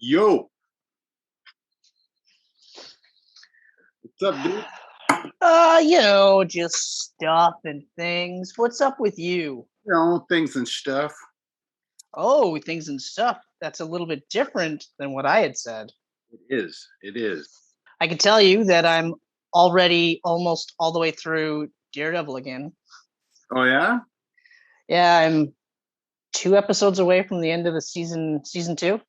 Yo, what's up, dude? Just stuff and things. What's up with you? Things and stuff. Oh, things and stuff. That's a little bit different than what I had said. It is. It is. I can tell you that I'm already almost all the way through Daredevil again. Oh yeah? Yeah, I'm 2 episodes away from the end of the season 2.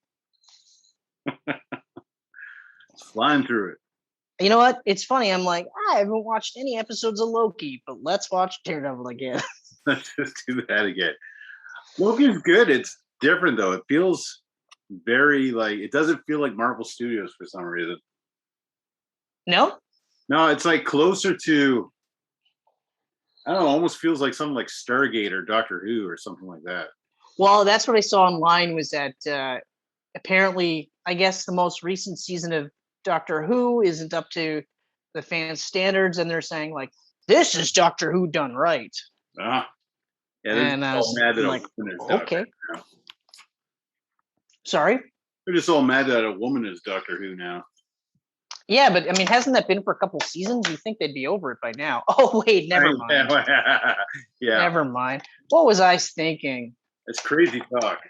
Flying through it. You know what? It's funny. I'm like, I haven't watched any episodes of Loki, but let's watch Daredevil again. Let's just do that again. Loki's good. It's different though. It feels very like it doesn't feel like Marvel Studios for some reason. No? No, it's like closer to I don't know, almost feels like something like Stargate or Doctor Who or something like that. Well, that's what I saw online was that apparently, I guess the most recent season of Doctor Who isn't up to the fans' standards, and they're saying like, "This is Doctor Who done right." Ah, yeah, they're And just I all was mad that like, a woman is Doctor "Okay, Who now. sorry." They're just all mad that a woman is Doctor Who now. Yeah, but I mean, hasn't that been for a couple seasons? You think they'd be over it by now? Oh wait, never mind. Yeah, Never mind. What was I thinking? it's crazy talk.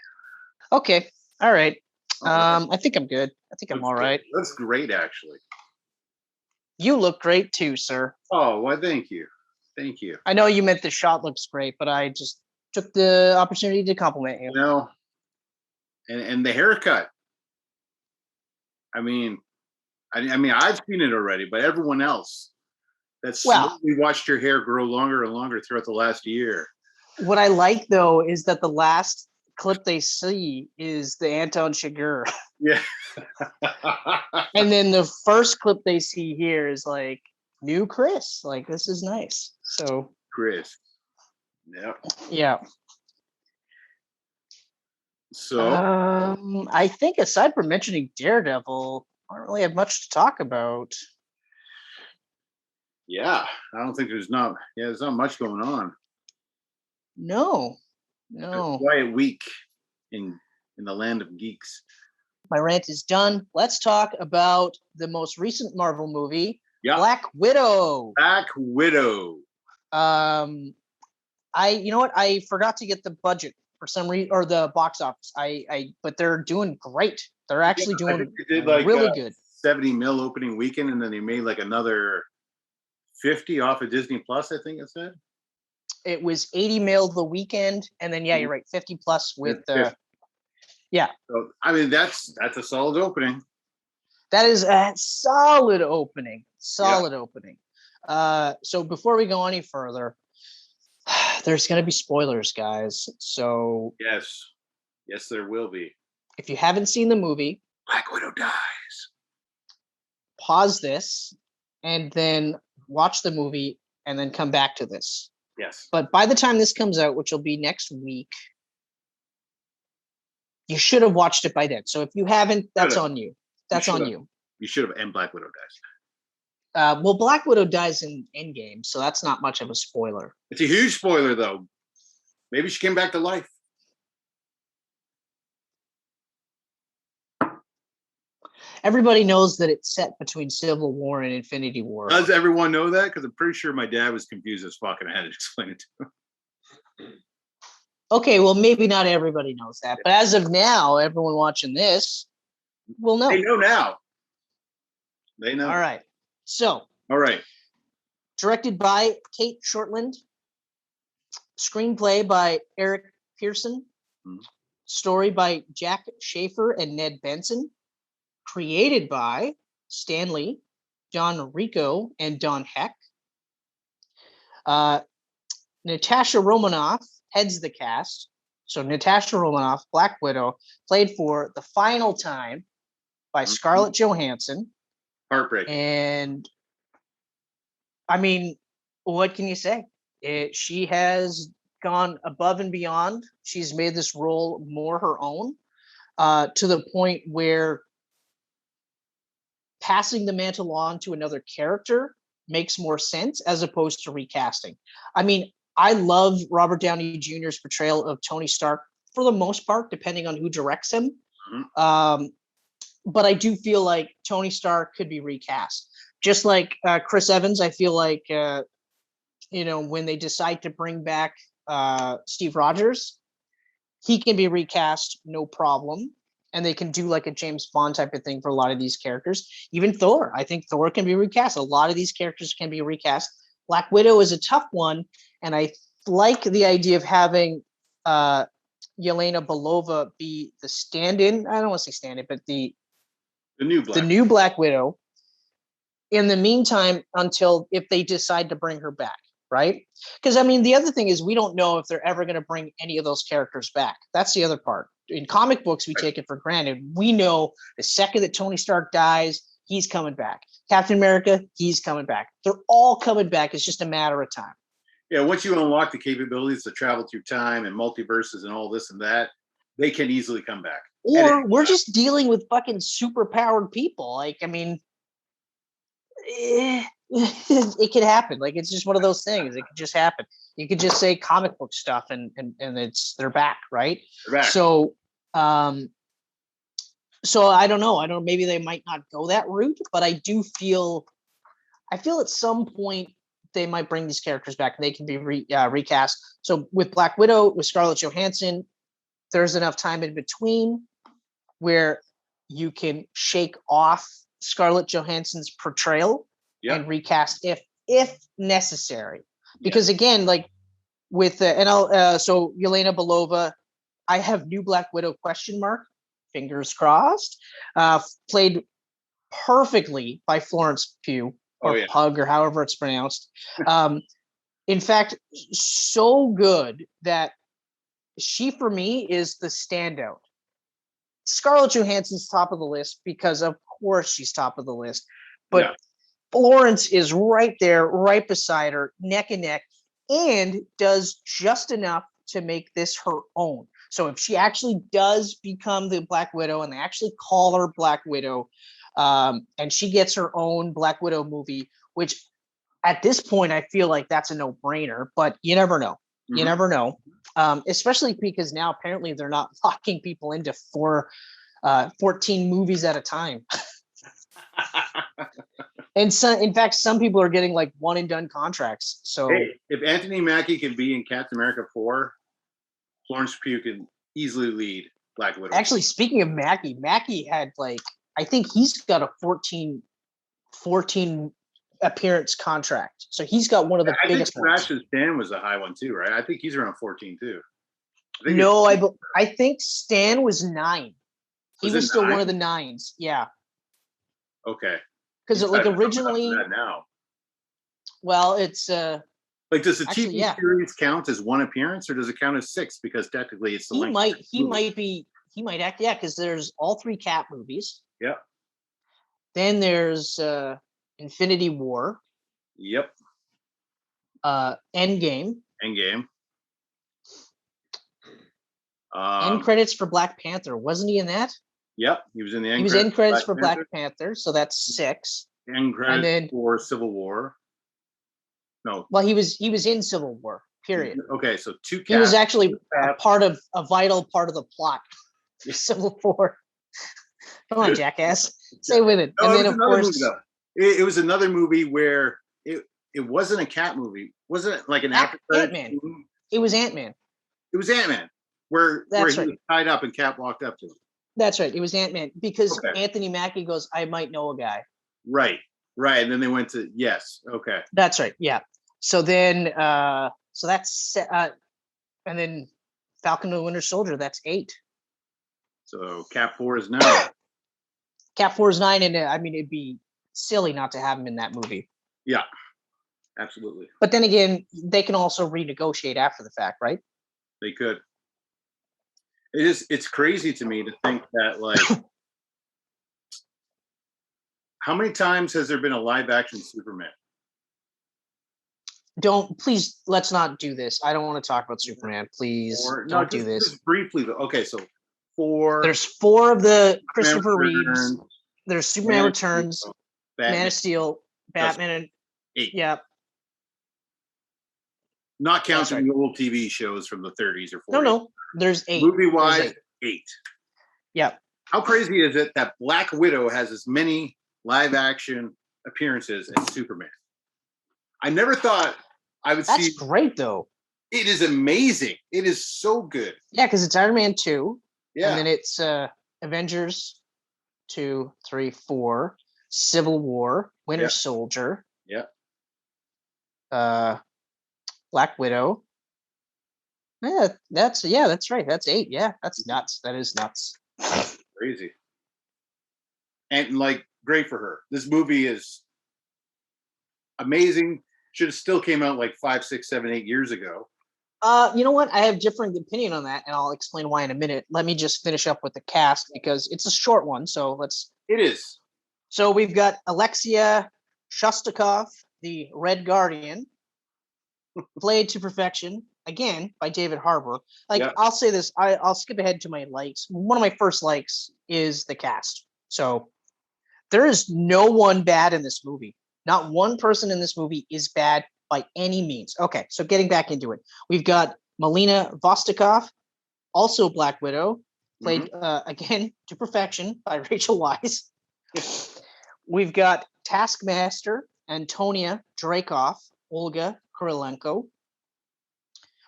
Okay, all right. All right. I think I'm good. I think I'm all right. That's great, actually. You look great too, sir. Oh, well, thank you. Thank you. I know you meant the shot looks great, but I just took the opportunity to compliment you. You know, and the haircut. I mean, I've seen it already, but everyone else that's slowly watched your hair grow longer and longer throughout the last year. What I like though is that the last clip they see is the Anton Chigurh. Yeah. And then the first clip they see here is like new Chris. Like this is nice. So Chris. Yeah. Yeah. So I think aside from mentioning Daredevil, I don't really have much to talk about. Yeah, I don't think there's not much going on. No. A quiet week in the land of geeks. My rant is done. Let's talk about the most recent Marvel movie, Yeah. Black Widow. Black Widow. You know what? I forgot to get the budget for some reason, or the box office. But they're doing great. They're actually doing really good. 70 mil opening weekend, and then they made like another 50 off of Disney Plus, I think it said. It was 80 mil the weekend, and then you're right, 50 plus with yeah. So I mean that's a solid opening. That is a solid opening. Opening. So before we go any further, there's going to be spoilers, guys. So yes, there will be. If you haven't seen the movie, Black Widow dies. Pause this and then watch the movie and then come back to this. Yes. But by the time this comes out, which will be next week, you should have watched it by then. So if you haven't, that's on you. That's on you. You should have. And Black Widow dies. Well, Black Widow dies in Endgame, so that's not much of a spoiler. It's a huge spoiler, though. Maybe she came back to life. Everybody knows that it's set between Civil War and Infinity War. Does everyone know that? Because I'm pretty sure my dad was confused as fuck and I had to explain it to him. Okay, well, maybe not everybody knows that. But as of now, everyone watching this will know. They know now. They know. All right. So. All right. Directed by Kate Shortland. Screenplay by Eric Pearson. Mm-hmm. Story by Jack Schaefer and Ned Benson. Created by Stan Lee, John Rico, and Don Heck. Natasha Romanoff heads the cast. So Natasha Romanoff, Black Widow, played for the final time by Scarlett Johansson. Heartbreaking. And I mean, what can you say? She has gone above and beyond. She's made this role more her own, to the point where passing the mantle on to another character makes more sense as opposed to recasting. I mean, I love Robert Downey Jr.'s portrayal of Tony Stark for the most part, depending on who directs him. Mm-hmm. but I do feel like Tony Stark could be recast. Just like Chris Evans, I feel like when they decide to bring back Steve Rogers, he can be recast, no problem. And they can do like a James Bond type of thing for a lot of these characters. Even Thor, I think Thor can be recast. A lot of these characters can be recast. Black Widow is a tough one, and I like the idea of having Yelena Belova be the stand-in. I don't want to say stand-in, but the new Black Widow. In the meantime, until if they decide to bring her back, right? Because I mean, the other thing is we don't know if they're ever going to bring any of those characters back. That's the other part. In comic books, we take it for granted. We know the second that Tony Stark dies, he's coming back. Captain America, he's coming back. They're all coming back. It's just a matter of time. Yeah, once you unlock the capabilities to travel through time and multiverses and all this and that, they can easily come back. Or we're just dealing with fucking super powered people. Like, I mean, it could happen. Like, it's just one of those things. It could just happen. You could just say comic book stuff and they're back, right? They're back. So I don't know. Maybe they might not go that route, but I feel at some point they might bring these characters back and they can be recast. So with Black Widow, with Scarlett Johansson, there's enough time in between where you can shake off Scarlett Johansson's portrayal and recast if necessary. Because again, like with so Yelena Belova, I have new Black Widow ? Fingers crossed. Played perfectly by Florence Pugh or Pug or however it's pronounced. In fact, so good that she for me is the standout. Scarlett Johansson's top of the list because of course she's top of the list, but Florence is right there, right beside her, neck and neck, and does just enough to make this her own. So if she actually does become the Black Widow and they actually call her Black Widow, and she gets her own Black Widow movie, which at this point I feel like that's a no-brainer, but you never know. You never know. Especially because now apparently they're not locking people into 14 movies at a time. And in fact, some people are getting like one and done contracts. So if Anthony Mackie can be in Captain America 4, Florence Pugh can easily lead Black Widow. Actually, speaking of Mackie had like, I think he's got a 14 appearance contract. So he's got one of the biggest ones. Sebastian Stan was a high one too, right? I think he's around 14 too. I think Stan was 9. He was still 9? One of the 9s. Yeah. Okay. Because like originally now. Well, it's like does the TV series count as one appearance or does it count as 6? Because technically it's the he might act, because there's all 3 Cap movies. Yep. Then there's Infinity War. Yep. Endgame. End credits for Black Panther. Wasn't he in that? Yep, he was in the end. He was in credits for Black Panther, so that's 6. End credits for Civil War. No. Well, he was in Civil War. Period. Okay, so 2. He was actually a vital part of the plot for Civil War. Come on, jackass, stay with it. No, and then of course, it was another movie where it wasn't a Cat movie. Wasn't it like an Ant-Man? It was Ant-Man. It was Ant-Man, where he was tied up and Cap walked up to him. That's right. It was Ant-Man because Anthony Mackie goes, I might know a guy. Right. And then they went to Okay. That's right. Yeah. So then, so that's and then Falcon and the Winter Soldier. That's 8. So Cap 4 is 9. Cap 4 is 9, and I mean it'd be silly not to have him in that movie. Yeah, absolutely. But then again, they can also renegotiate after the fact, right? They could. It's crazy to me to think that like how many times has there been a live action Superman? Please, let's not do this. I don't want to talk about Superman. Please don't do this. Just briefly though. Okay, so 4. There's 4 of the Christopher Reeves. There's Superman Returns, Man of Steel, Batman, and 8. Yeah. Not counting the old TV shows from the 30s or 40s. No. There's 8. Movie-wise, 8. Yeah. How crazy is it that Black Widow has as many live action appearances as Superman? I never thought I would see. That's great though. It is amazing. It is so good. Yeah, because it's Iron Man 2, Yeah. and then it's Avengers 2, 3, 4, Civil War, Winter Soldier. Yeah. Black Widow. Yeah, that's right. That's 8. Yeah, that's nuts. That is nuts. Crazy. And like, great for her. This movie is amazing. Should have still came out like 5, 6, 7, 8 years ago. You know what? I have different opinion on that, and I'll explain why in a minute. Let me just finish up with the cast because it's a short one. So let's. It is. So we've got Alexia Shostakov, the Red Guardian, played to perfection again by David Harbour. Like, I'll say this, I'll skip ahead to my likes. One of my first likes is the cast. So there is no one bad in this movie. Not one person in this movie is bad by any means. Okay, so getting back into it, we've got Melina Vostokov, also Black Widow, played again to perfection by Rachel Weisz. We've got Taskmaster Antonia Dreykov, Olga Kurilenko.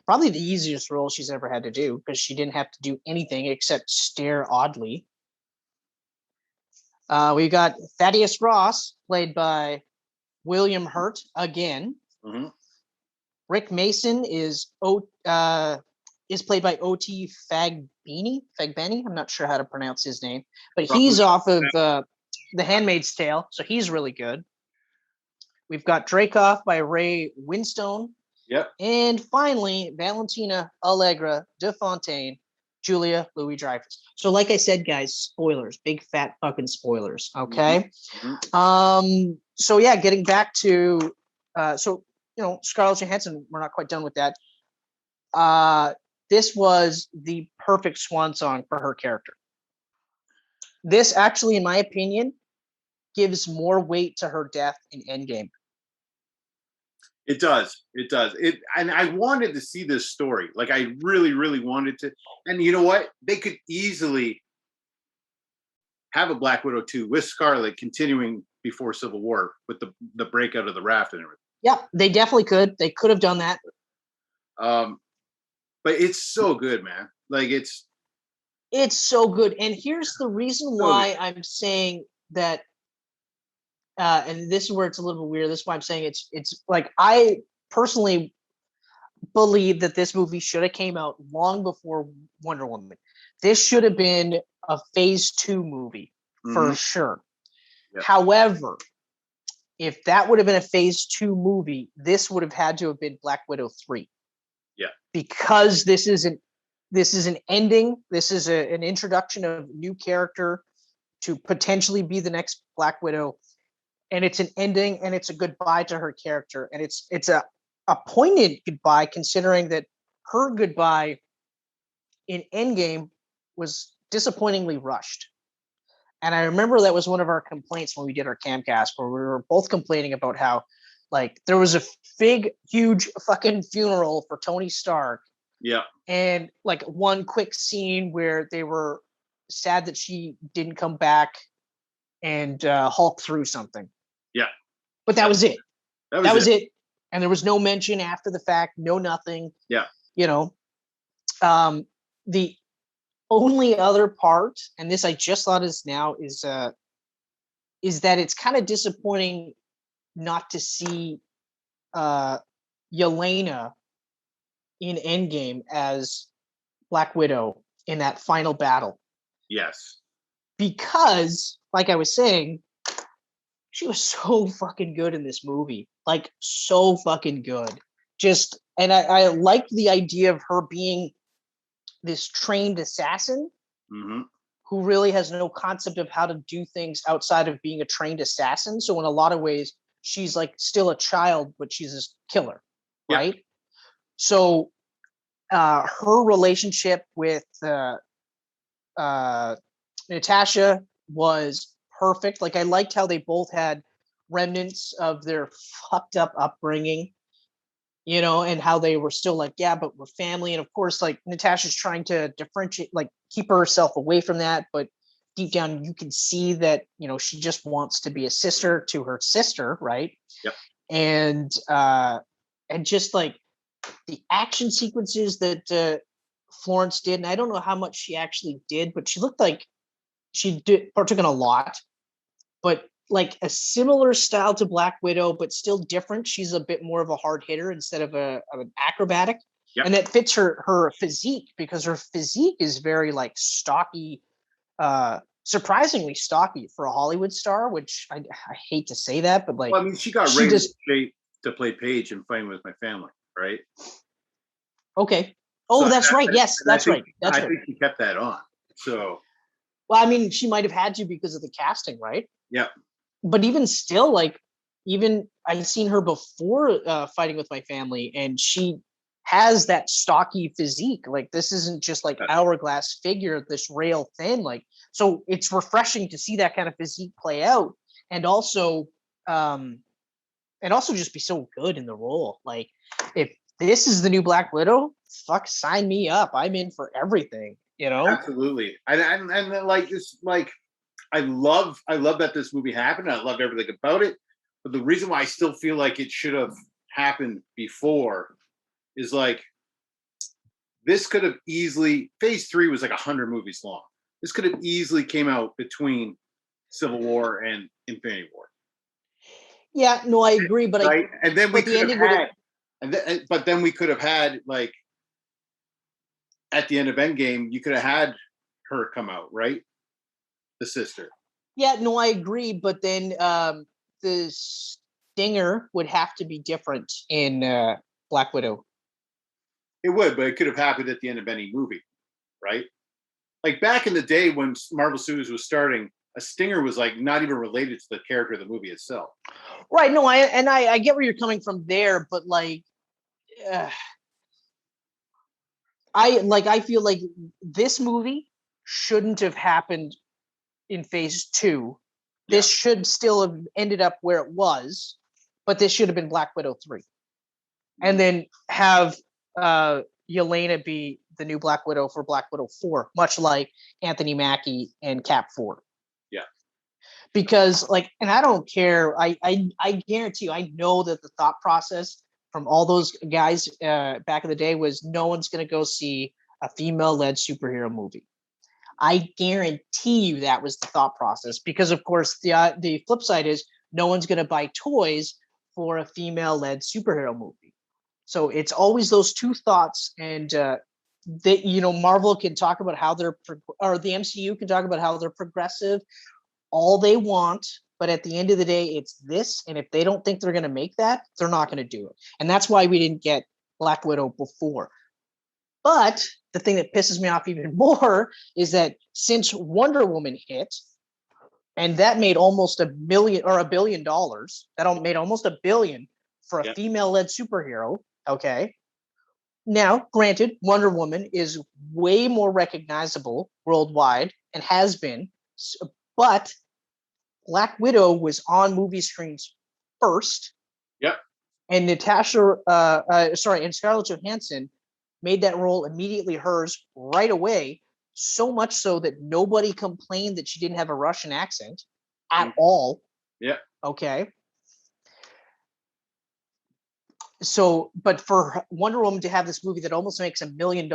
Probably the easiest role she's ever had to do because she didn't have to do anything except stare oddly. We've got Thaddeus Ross, played by William Hurt again. Rick Mason is played by O.T. Fagbeni. I'm not sure how to pronounce his name, but he's off of The Handmaid's Tale, so he's really good. We've got Dreykov by Ray Winstone. Yep. And finally, Valentina Allegra de Fontaine, Julia Louis-Dreyfus. So like I said, guys, spoilers, big fat fucking spoilers, okay? So yeah, getting back to, Scarlett Johansson, we're not quite done with that. This was the perfect swan song for her character. This actually, in my opinion, gives more weight to her death in Endgame. It does. And I wanted to see this story. Like, I really, really wanted to. And you know what? They could easily have a Black Widow 2 with Scarlett continuing before Civil War with the breakout of the raft and everything. Yeah, they definitely could. They could have done that. But it's so good, man. Like, it's so good. And here's the reason why I'm saying that. And this is where it's a little weird. This is why I'm saying it's like, I personally believe that this movie should have came out long before Wonder Woman. This should have been a phase 2 movie for sure. Yep. However, if that would have been a phase 2 movie, this would have had to have been Black Widow 3. Yeah. Because this is an ending. This is an introduction of new character to potentially be the next Black Widow. And it's an ending, and it's a goodbye to her character, and it's a poignant goodbye, considering that her goodbye in Endgame was disappointingly rushed. And I remember that was one of our complaints when we did our Camcast, where we were both complaining about how, like, there was a big, huge fucking funeral for Tony Stark. Yeah. And like one quick scene where they were sad that she didn't come back and Hulk through something. Yeah. But that was it. That was it. And there was no mention after the fact, no nothing. Yeah. You know, the only other part, and this I just thought is now, is that it's kind of disappointing not to see Yelena in Endgame as Black Widow in that final battle. Yes. Because, like I was saying, she was so fucking good in this movie. Like, so fucking good. Just, and I like the idea of her being this trained assassin who really has no concept of how to do things outside of being a trained assassin. So in a lot of ways, she's like still a child, but she's a killer, right? Yeah. So her relationship with Natasha was perfect. Like, I liked how they both had remnants of their fucked up upbringing, you know, and how they were still like, yeah, but we're family. And of course, like, Natasha's trying to differentiate, like, keep herself away from that, but deep down you can see that, you know, she just wants to be a sister to her sister, right? Yep. And just like the action sequences that Florence did, and I don't know how much she actually did, but she looked like she did partook in a lot, but like a similar style to Black Widow, but still different. She's a bit more of a hard hitter instead of an acrobatic. Yep. And that fits her physique, because her physique is very like stocky, surprisingly stocky for a Hollywood star, which I hate to say that, but like, well, I mean, she got raised to play Paige in Fighting with My Family, right? Okay. Oh, So that's right. Yes, that's right. That's I right. think she kept that on. So, well, I mean, she might have had to because of the casting, right? yeah. But even still, like, even I've seen her before Fighting with My Family, and she has that stocky physique. Like, this isn't just like hourglass figure, this rail thin. Like, so it's refreshing to see that kind of physique play out, and also just be so good in the role. Like, if this is the new Black Widow, fuck, sign me up. I'm in for everything, you know? Absolutely. And like this, like, I love that this movie happened. I love everything about it. But the reason why I still feel like it should have happened before is like, this could have easily, phase 3 was like 100 movies long. This could have easily came out between Civil War and Infinity War. Yeah, no, I agree, but right? And then we but the could have ending would have. had, but then we could have had, like, at the end of Endgame, you could have had her come out, right? The sister. Yeah, no, I agree, but then the stinger would have to be different in Black Widow. It would, but it could have happened at the end of any movie, right? Like back in the day when Marvel Studios was starting, a stinger was like not even related to the character of the movie itself. Right. No, I get where you're coming from there, but like, I feel like this movie shouldn't have happened in phase 2. This should still have ended up where it was, but this should have been Black Widow 3. And then have Yelena be the new Black Widow for Black Widow 4, much like Anthony Mackie and Cap 4. Yeah. Because like, and I don't care. I guarantee you, I know that the thought process from all those guys back in the day was no one's going to go see a female-led superhero movie. I guarantee you that was the thought process, because of course the flip side is no one's going to buy toys for a female-led superhero movie. So it's always those two thoughts, and that, you know, Marvel can talk about how they're or the MCU can talk about how they're progressive all they want, but at the end of the day, it's this. And if they don't think they're going to make that, they're not going to do it. And that's why we didn't get Black Widow before. But the thing that pisses me off even more is that since Wonder Woman hit, and that made almost $1 million or $1 billion, that made almost $1 billion for a female-led superhero. Okay. Now, granted, Wonder Woman is way more recognizable worldwide and has been, but Black Widow was on movie screens first. Yep. And and Scarlett Johansson made that role immediately hers right away, so much so that nobody complained that she didn't have a Russian accent at all. Yeah. Okay. So, but for Wonder Woman to have this movie that almost makes $1 billion,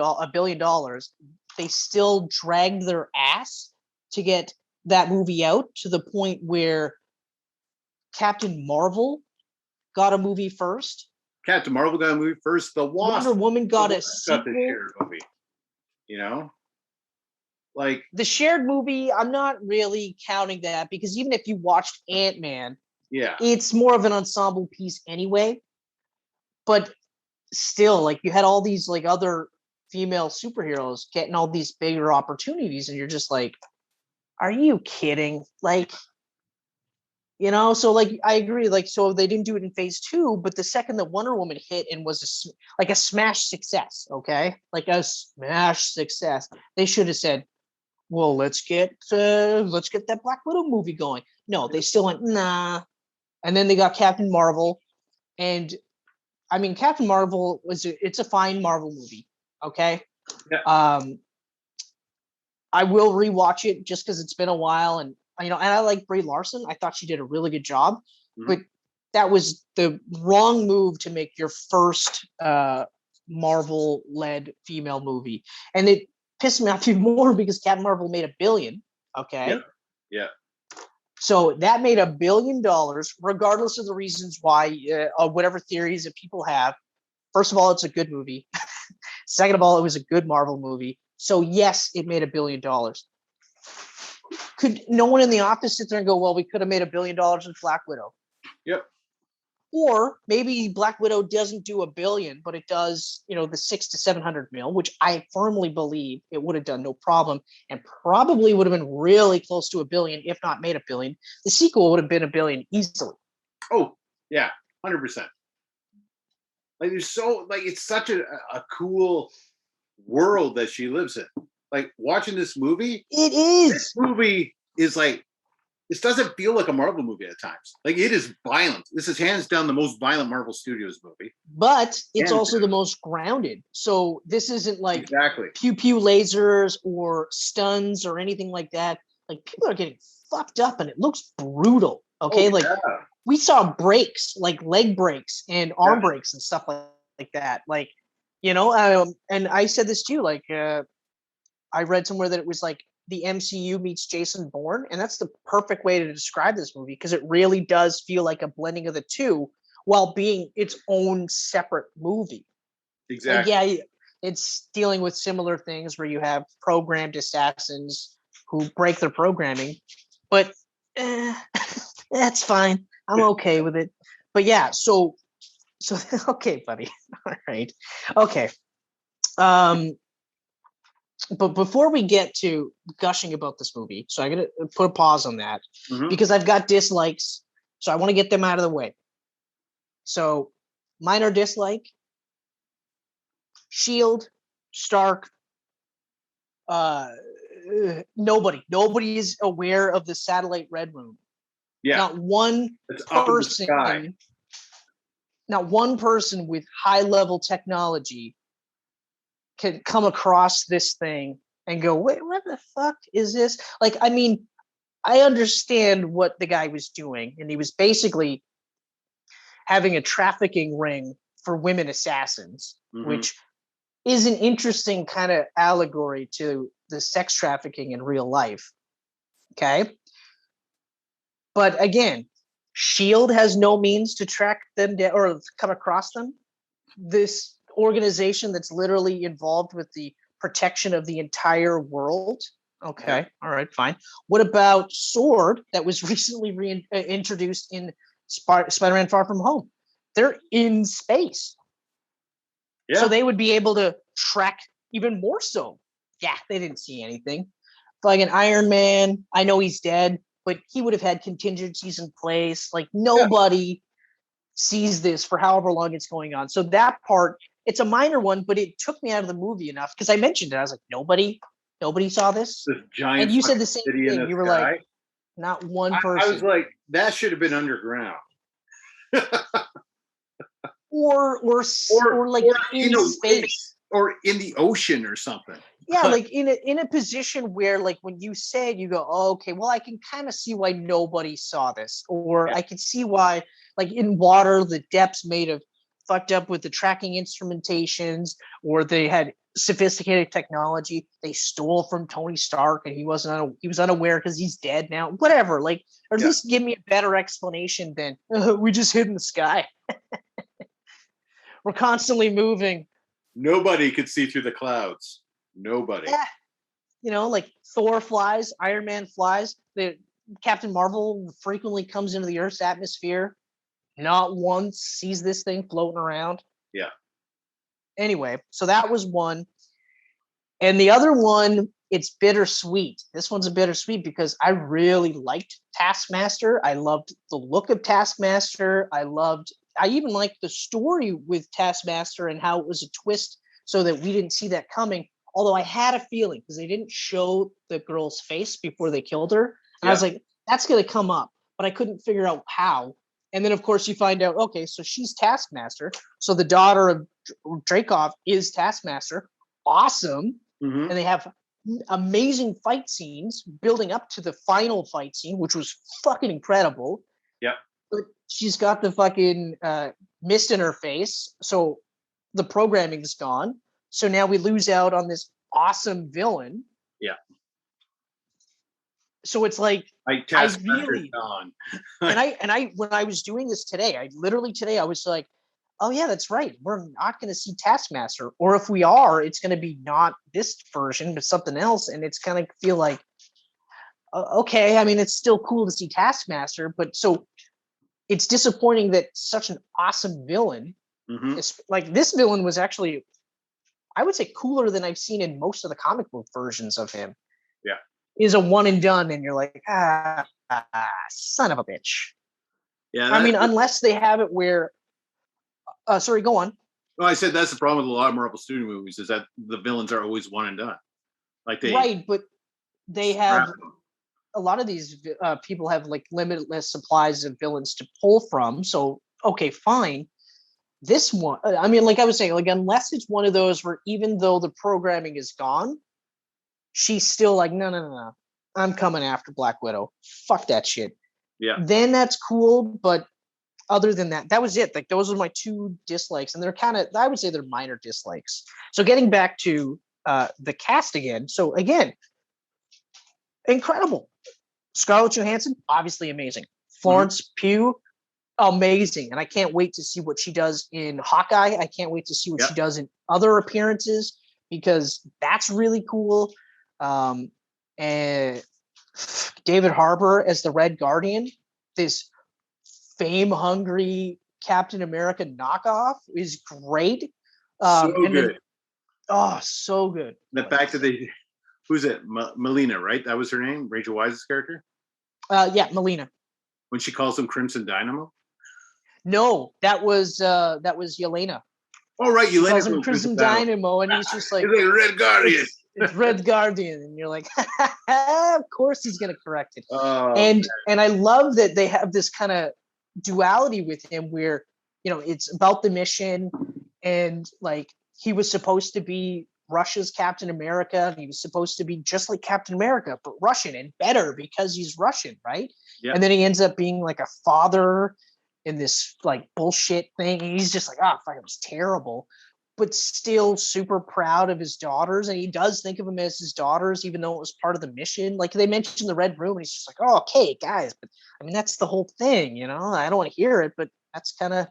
they still dragged their ass to get that movie out, to the point where Captain Marvel got a movie first. Captain Marvel got a movie first. The Wasp. Wonder Woman got a sequel. Movie. You know, like the shared movie, I'm not really counting that, because even if you watched Ant-Man, it's more of an ensemble piece anyway. But still, like, you had all these like other female superheroes getting all these bigger opportunities, and you're just like, are you kidding? Like, you know, so like, I agree. Like, so they didn't do it in phase 2, but the second that Wonder Woman hit and was a smash success, okay, like a smash success, they should have said, well, let's get that Black Widow movie going. No, they still went, nah. And then they got Captain Marvel, and I mean, Captain Marvel it's a fine Marvel movie, okay. Yeah. I will rewatch it just because it's been a while, and and I like Brie Larson. I thought she did a really good job, but that was the wrong move to make your first Marvel-led female movie, and it pissed me off even more because Captain Marvel made $1 billion. Okay. Yeah. So that made $1 billion, regardless of the reasons why, or whatever theories that people have. First of all, it's a good movie. Second of all, it was a good Marvel movie. So yes, it made $1 billion. Could no one in the office sit there and go, well, we could have made $1 billion with Black Widow? Yep. Or maybe Black Widow doesn't do $1 billion, but it does, the 600 to 700 mil, which I firmly believe it would have done no problem, and probably would have been really close to $1 billion, if not made $1 billion. The sequel would have been $1 billion easily. Oh yeah, 100%. Like it's such a cool world that she lives in. Like watching this movie, this movie is like, this doesn't feel like a Marvel movie at times. Like it is violent. This is hands down the most violent Marvel Studios movie. But it's also the most grounded. So this isn't like exactly pew pew lasers or stuns or anything like that. Like people are getting fucked up and it looks brutal. Okay. We saw breaks, like leg breaks and arm breaks and stuff like that. Like, and I said this too, like I read somewhere that it was like the MCU meets Jason Bourne, and that's the perfect way to describe this movie because it really does feel like a blending of the two while being its own separate movie. Exactly. Yeah, it's dealing with similar things where you have programmed assassins who break their programming, but that's fine. I'm okay with it. But yeah, so okay, buddy. All right. Okay. But before we get to gushing about this movie, so I'm going to put a pause on that because I've got dislikes. So I want to get them out of the way. So minor dislike, Shield, Stark, nobody is aware of the satellite Red Room. Yeah. Not one person with high level technology can come across this thing and go, wait, what the fuck is this? Like, I mean, I understand what the guy was doing, and he was basically having a trafficking ring for women assassins, which is an interesting kind of allegory to the sex trafficking in real life. Okay. But again, Shield has no means to track them down or come across them. This organization that's literally involved with the protection of the entire world. Okay. Yeah. All right, fine. What about SWORD that was recently introduced in Spider-Man Far From Home? They're in space. Yeah. So they would be able to track even more so. Yeah, they didn't see anything. Like an Iron Man, I know he's dead, but he would have had contingencies in place. Like nobody sees this for however long it's going on. So that part, it's a minor one, but it took me out of the movie enough because I mentioned it. I was like, nobody saw this. Giant and you said the same thing. You were like, not one person. I was like, that should have been underground. or like in space. Or in the ocean or something. Yeah, like in a position where, like, when you say it, you go, oh, okay, well, I can kind of see why nobody saw this, or I can see why, like, in water, the depths may have fucked up with the tracking instrumentations, or they had sophisticated technology they stole from Tony Stark, and he was unaware because he's dead now. Whatever, like, or at least give me a better explanation than we just hid in the sky. We're constantly moving. Nobody could see through the clouds. Nobody. Yeah. Like Thor flies, Iron Man flies. Captain Marvel frequently comes into the Earth's atmosphere. Not once sees this thing floating around. Yeah. Anyway, so that was one. And the other one, it's bittersweet. This one's a bittersweet because I really liked Taskmaster. I loved the look of Taskmaster. I even liked the story with Taskmaster and how it was a twist so that we didn't see that coming. Although I had a feeling because they didn't show the girl's face before they killed her. And I was like, that's going to come up, but I couldn't figure out how. And then, of course, you find out, okay, so she's Taskmaster. So the daughter of Dreykov is Taskmaster. Awesome. And they have amazing fight scenes building up to the final fight scene, which was fucking incredible. Yeah. But she's got the fucking mist in her face, so the programming is gone. So now we lose out on this awesome villain. Yeah. So it's like I really and I when I was doing this today, I was like, oh yeah, that's right. We're not going to see Taskmaster, or if we are, it's going to be not this version, but something else. And it's kind of feel like, okay, I mean, it's still cool to see Taskmaster, but so it's disappointing that such an awesome villain, like this villain was actually, I would say, cooler than I've seen in most of the comic book versions of him. Yeah. Is a one and done, and you're like, son of a bitch. Yeah. I mean, unless they have it where, sorry, go on. Well, I said that's the problem with a lot of Marvel Studio movies is that the villains are always one and done. Like right, but they have a lot of these people have like limitless supplies of villains to pull from. So okay, fine. This one, I mean, like I was saying, like unless it's one of those where even though the programming is gone, she's still like, no, I'm coming after Black Widow. Fuck that shit. Yeah. Then that's cool, but other than that, that was it. Like those are my two dislikes, and they're kind of, I would say they're minor dislikes. So getting back to the cast again. So again, incredible. Scarlett Johansson, obviously amazing. Florence Pugh, amazing. And I can't wait to see what she does in Hawkeye. I can't wait to see what she does in other appearances, because that's really cool. And David Harbour as the Red Guardian, this fame-hungry Captain America knockoff, is great. So good. So good. The fact that they, who's it? Melina, right? That was her name? Rachel Weisz's character? Yeah, Melina. When she calls him Crimson Dynamo? No, that was Yelena. Oh, right. Yelena calls him Crimson Dynamo, and he's just like, he's like Red Guardian. It's Red Guardian, and you're like, of course he's gonna correct it. And I love that they have this kind of duality with him where, you know, it's about the mission, and like he was supposed to be Russia's Captain America, and he was supposed to be just like Captain America, but Russian and better because he's Russian, right? And then he ends up being like a father in this like bullshit thing, and he's just like, fuck, it was terrible, but still super proud of his daughters, and he does think of them as his daughters, even though it was part of the mission. Like they mentioned the Red Room, and he's just like, oh, okay, guys, but I mean that's the whole thing, you know. I don't want to hear it, but that's kind of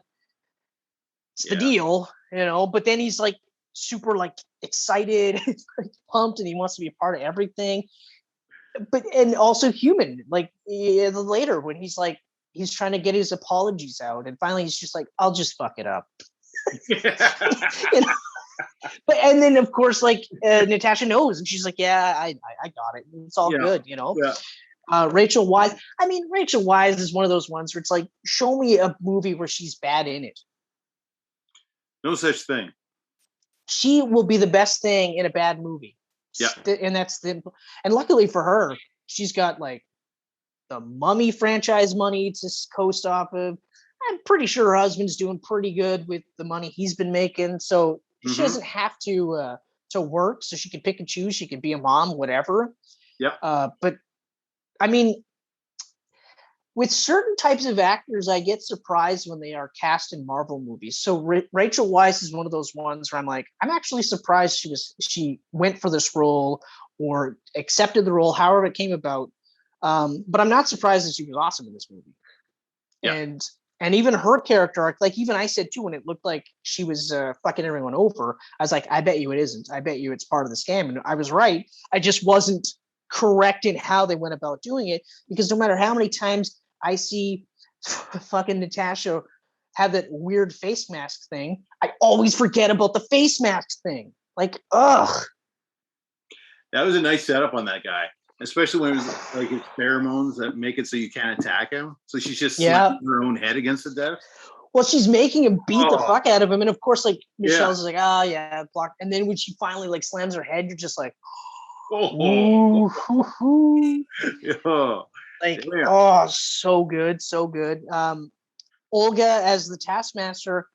the deal, you know. But then he's like super like excited, like, pumped, and he wants to be a part of everything. But and also human, like later when he's like he's trying to get his apologies out, and finally he's just like, I'll just fuck it up. You know? But and then of course like Natasha knows, and she's like, yeah, I got it, it's all good, you know. Rachel Weisz, I mean, Rachel Weisz is one of those ones where it's like, show me a movie where she's bad in it. No such thing. She will be the best thing in a bad movie. And that's the, and luckily for her, she's got like the Mummy franchise money to coast off of. I'm pretty sure her husband's doing pretty good with the money he's been making, so she doesn't have to work, so she can pick and choose. She can be a mom, whatever. But I mean, with certain types of actors, I get surprised when they are cast in Marvel movies. So Rachel Weisz is one of those ones where I'm like, I'm actually surprised she went for this role or accepted the role, however it came about. But I'm not surprised that she was awesome in this movie. And even her character arc, like even I said too, when it looked like she was fucking everyone over, I was like, I bet you it isn't. I bet you it's part of the scam. And I was right. I just wasn't correct in how they went about doing it, because no matter how many times I see fucking Natasha have that weird face mask thing, I always forget about the face mask thing. Like, ugh. That was a nice setup on that guy. Especially when it was like his pheromones that make it so you can't attack him. So she's just slamming her own head against the desk. Well, she's making him beat the fuck out of him. And of course, like Michelle's like, block. And then when she finally like slams her head, you're just like, so good. So good. Olga as the Taskmaster,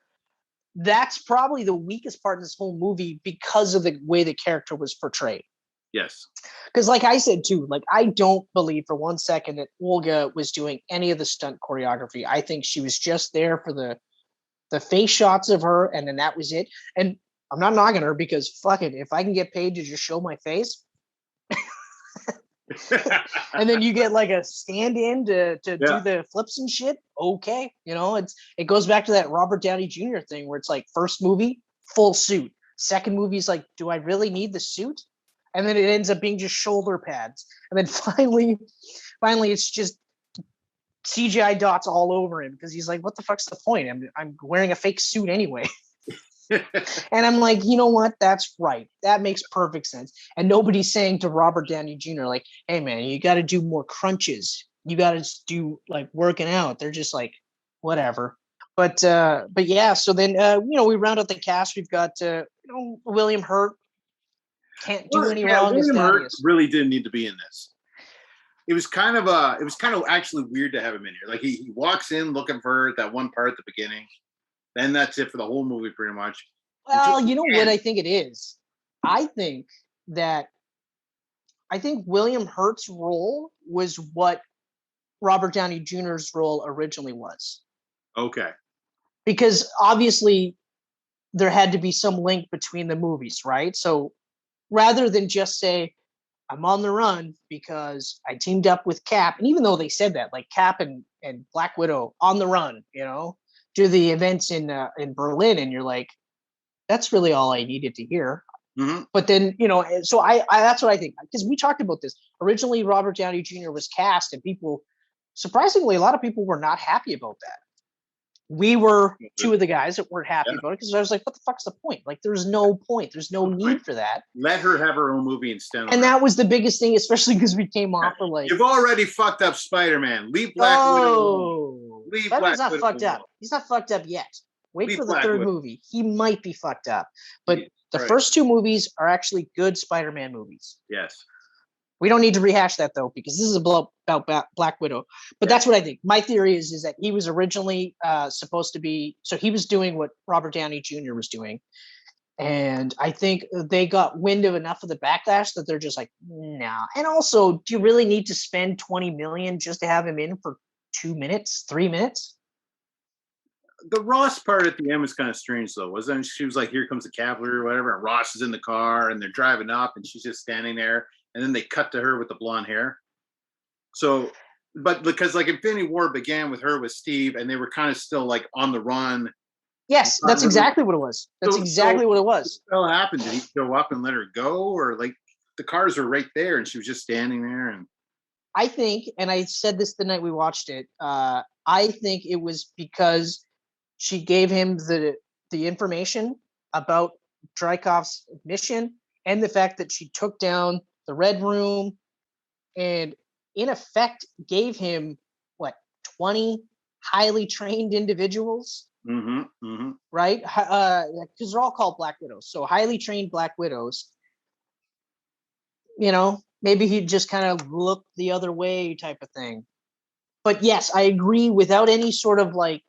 that's probably the weakest part of this whole movie because of the way the character was portrayed. Yes. Because, like I said too, like I don't believe for one second that Olga was doing any of the stunt choreography. I think she was just there for the face shots of her, and then that was it. And I'm not knocking her because fuck it, if I can get paid to just show my face, and then you get like a stand-in to do the flips and shit, okay, it goes back to that Robert Downey Jr. thing where it's like first movie full suit, second movie is like, do I really need the suit? And then it ends up being just shoulder pads, and then finally it's just CGI dots all over him because he's like, what the fuck's the point? I'm wearing a fake suit anyway. And I'm like, you know what? That's right. That makes perfect sense. And nobody's saying to Robert Downey Jr., like, hey, man, you got to do more crunches. You got to do like working out. They're just like, whatever. But yeah, so then, we round out the cast. We've got, William Hurt. Can't do any wrong as William Hurt Thaddeus. really didn't need to be in this. It was kind of actually weird to have him in here. Like he walks in looking for her at that one part at the beginning. Then that's it for the whole movie, pretty much. Well, you know what I think it is? I think William Hurt's role was what Robert Downey Jr.'s role originally was. Okay. Because obviously there had to be some link between the movies, right? So rather than just say, I'm on the run because I teamed up with Cap, and even though they said that, like Cap and Black Widow on the run, do the events in Berlin, and you're like, that's really all I needed to hear. Mm-hmm. But then, so I that's what I think, because we talked about this originally. Robert Downey Jr. was cast, and people, surprisingly, a lot of people were not happy about that. We were two of the guys that weren't happy about it because I was like, what the fuck's the point? Like, there's no point. There's no need for that. Let her have her own movie instead. And that was the biggest thing, especially because we came off of like, you've already fucked up Spider-Man. Leave Black Widow. Leave Black Widow. Not fucked up. He's not fucked up yet. Wait for the third movie. He might be fucked up. But the first two movies are actually good Spider-Man movies. Yes. We don't need to rehash that, though, because this is about Black Widow. But that's what I think. My theory is that he was originally supposed to be... So he was doing what Robert Downey Jr. was doing. And I think they got wind of enough of the backlash that they're just like, nah. And also, do you really need to spend $20 million just to have him in for 2 minutes, 3 minutes? The Ross part at the end was kind of strange, though, wasn't it? She was like, here comes the cavalry or whatever, and Ross is in the car, and they're driving up, and she's just standing there. And then they cut to her with the blonde hair. So, but because like Infinity War began with her with Steve, and they were kind of still like on the run. Yes, that's exactly what it was. That's exactly what it was. What the hell happened? Did he show up and let her go? Or like the cars were right there and she was just standing there? And I think, and I said this the night we watched it, I think it was because she gave him the information about Dreykov's mission and the fact that she took down the Red Room and in effect gave him 20 highly trained individuals, right? Because they're all called Black Widows. So highly trained Black Widows, maybe he'd just kind of look the other way type of thing. But yes, I agree without any sort of like,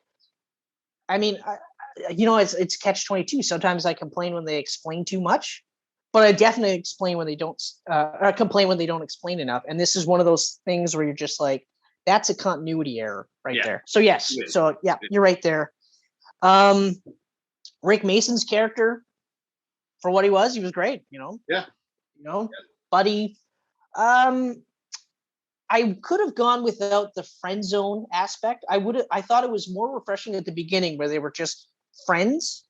I mean, it's catch-22. Sometimes I complain when they explain too much. But I definitely explain when they don't complain when they don't explain enough. And this is one of those things where you're just like, that's a continuity error there. So yes. So yeah, you're right there. Rick Mason's character, for what he was great, Yeah. Buddy. I could have gone without the friend zone aspect. I thought it was more refreshing at the beginning where they were just friends.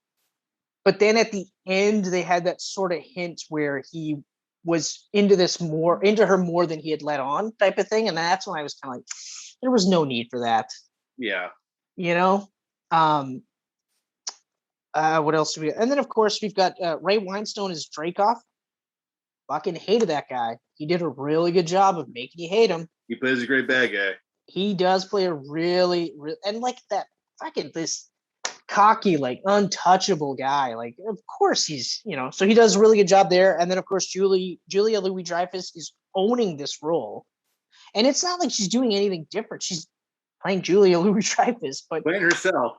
But then at the end, they had that sort of hint where he was into her more than he had let on type of thing. And that's when I was kind of like, there was no need for that. Yeah. What else do we, and then of course we've got Ray Winestone as Dreykov. Fucking hated that guy. He did a really good job of making you hate him. He plays a great bad guy. He does play a really and like that fucking this cocky, like untouchable guy. Like, of course he's, so he does a really good job there. And then of course Julia Louis-Dreyfus is owning this role, and it's not like she's doing anything different. She's playing Julia Louis-Dreyfus, but playing herself.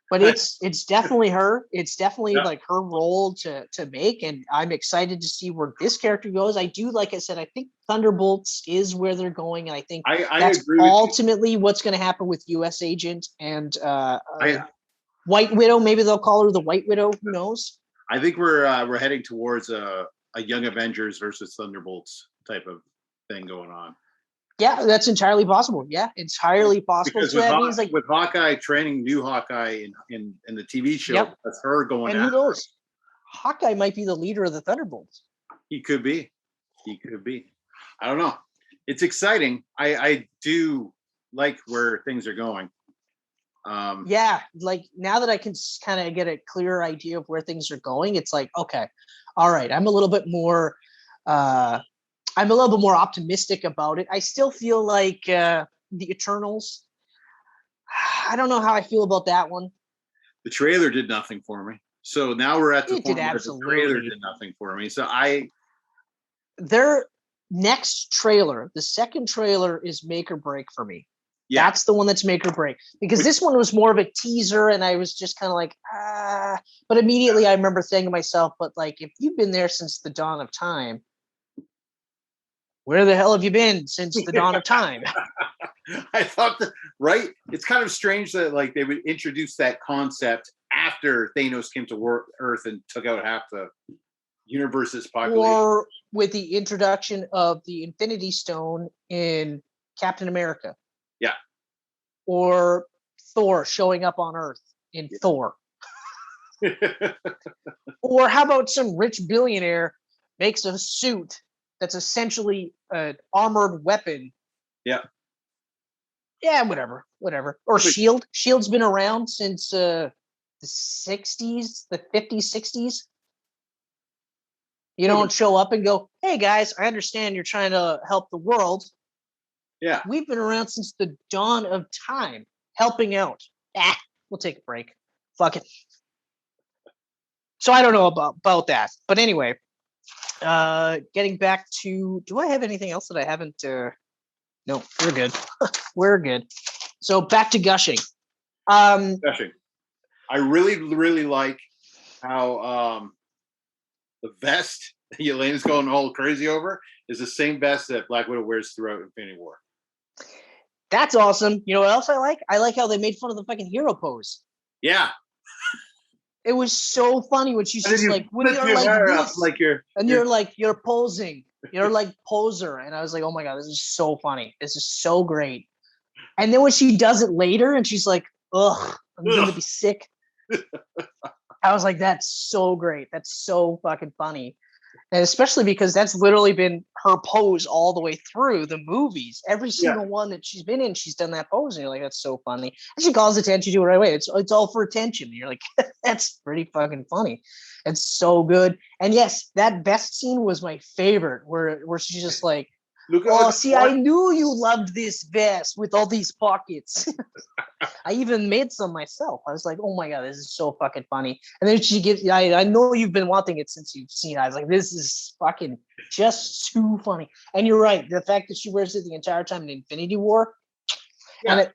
But it's definitely her. It's definitely Yeah. like her role to make, and I'm excited to see where this character goes. I do, like I said, I think Thunderbolts is where they're going, and I think I that's agree with you. ultimately what's going to happen with U.S. Agent and I White Widow. Maybe they'll call her the White Widow. Who knows? I think we're heading towards a Young Avengers versus Thunderbolts type of thing going on. Yeah, that's entirely possible. Yeah, entirely possible. Because So that means like with Hawkeye training new Hawkeye in the TV show, Yep. that's her going. And who knows? Hawkeye might be the leader of the Thunderbolts. He could be. He could be. I don't know. It's exciting. I do like where things are going. Yeah, like now that I can kind of get a clearer idea of where things are going, it's like, okay, all right, I'm a little bit more optimistic about it. I still feel like the Eternals. I don't know how I feel about that one. The trailer did nothing for me. So now we're at the It point did where the trailer absolutely. did nothing for me. So their next trailer, the second trailer, is make or break for me. yeah. That's the one that's make or break, because this one was more of a teaser, and I was just kind of like, but immediately I remember saying to myself, but like, if you've been there since the dawn of time, where the hell have you been since the dawn of time? I thought that, right? It's kind of strange that like they would introduce that concept after Thanos came to Earth and took out half the universe's population. Or with the introduction of the Infinity Stone in Captain America. Yeah. Or Thor showing up on Earth in Thor. Or how about some rich billionaire makes a suit that's essentially an armored weapon? Yeah. Yeah, whatever. Or Shield. Shield's been around since the 60s, the 50s, 60s. You don't show up and go, hey guys, I understand you're trying to help the world. Yeah. We've been around since the dawn of time, helping out. We'll take a break. Fuck it. So I don't know about that. But anyway, getting back to, do I have anything else that I haven't? No, we're good. We're good. So back to gushing. Gushing. I really, really like how the vest that Yelena's going all crazy over is the same vest that Black Widow wears throughout Infinity War. That's awesome. You know what else I like? I like how they made fun of the fucking hero pose. Yeah. It was so funny when she's just like, when you're like this, like you're like, you're posing. You're like poser. And I was like, oh my God, this is so funny. This is so great. And then when she does it later and she's like, ugh, I'm going to be sick. I was like, that's so great. That's so fucking funny. And especially because that's literally been her pose all the way through the movies. Every single one that she's been in, she's done that pose. And you're like, that's so funny. And she calls attention to it right away. It's all for attention. And you're like, that's pretty fucking funny. It's so good. And yes, that best scene was my favorite, where she's just like, I knew you loved this vest with all these pockets. I even made some myself. I was like, oh my God, this is so fucking funny. And then she gives, I know you've been wanting it since you've seen it. I was like, this is fucking just too funny. And you're right. The fact that she wears it the entire time in Infinity War. Yeah. And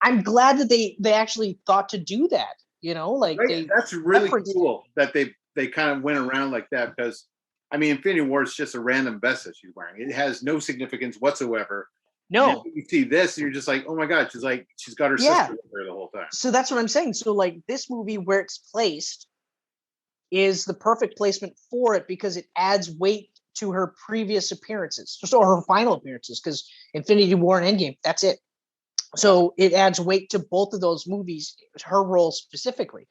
I'm glad that they actually thought to do that. You know, like that's really cool that they kind of went around like that, because I mean, Infinity War is just a random vest that she's wearing. It has no significance whatsoever. No. You see this, and you're just like, oh my God, she's got her sister with her the whole time. So that's what I'm saying. So like this movie, where it's placed, is the perfect placement for it, because it adds weight to her previous appearances, so her final appearances, because Infinity War and Endgame, that's it. So it adds weight to both of those movies, her role specifically.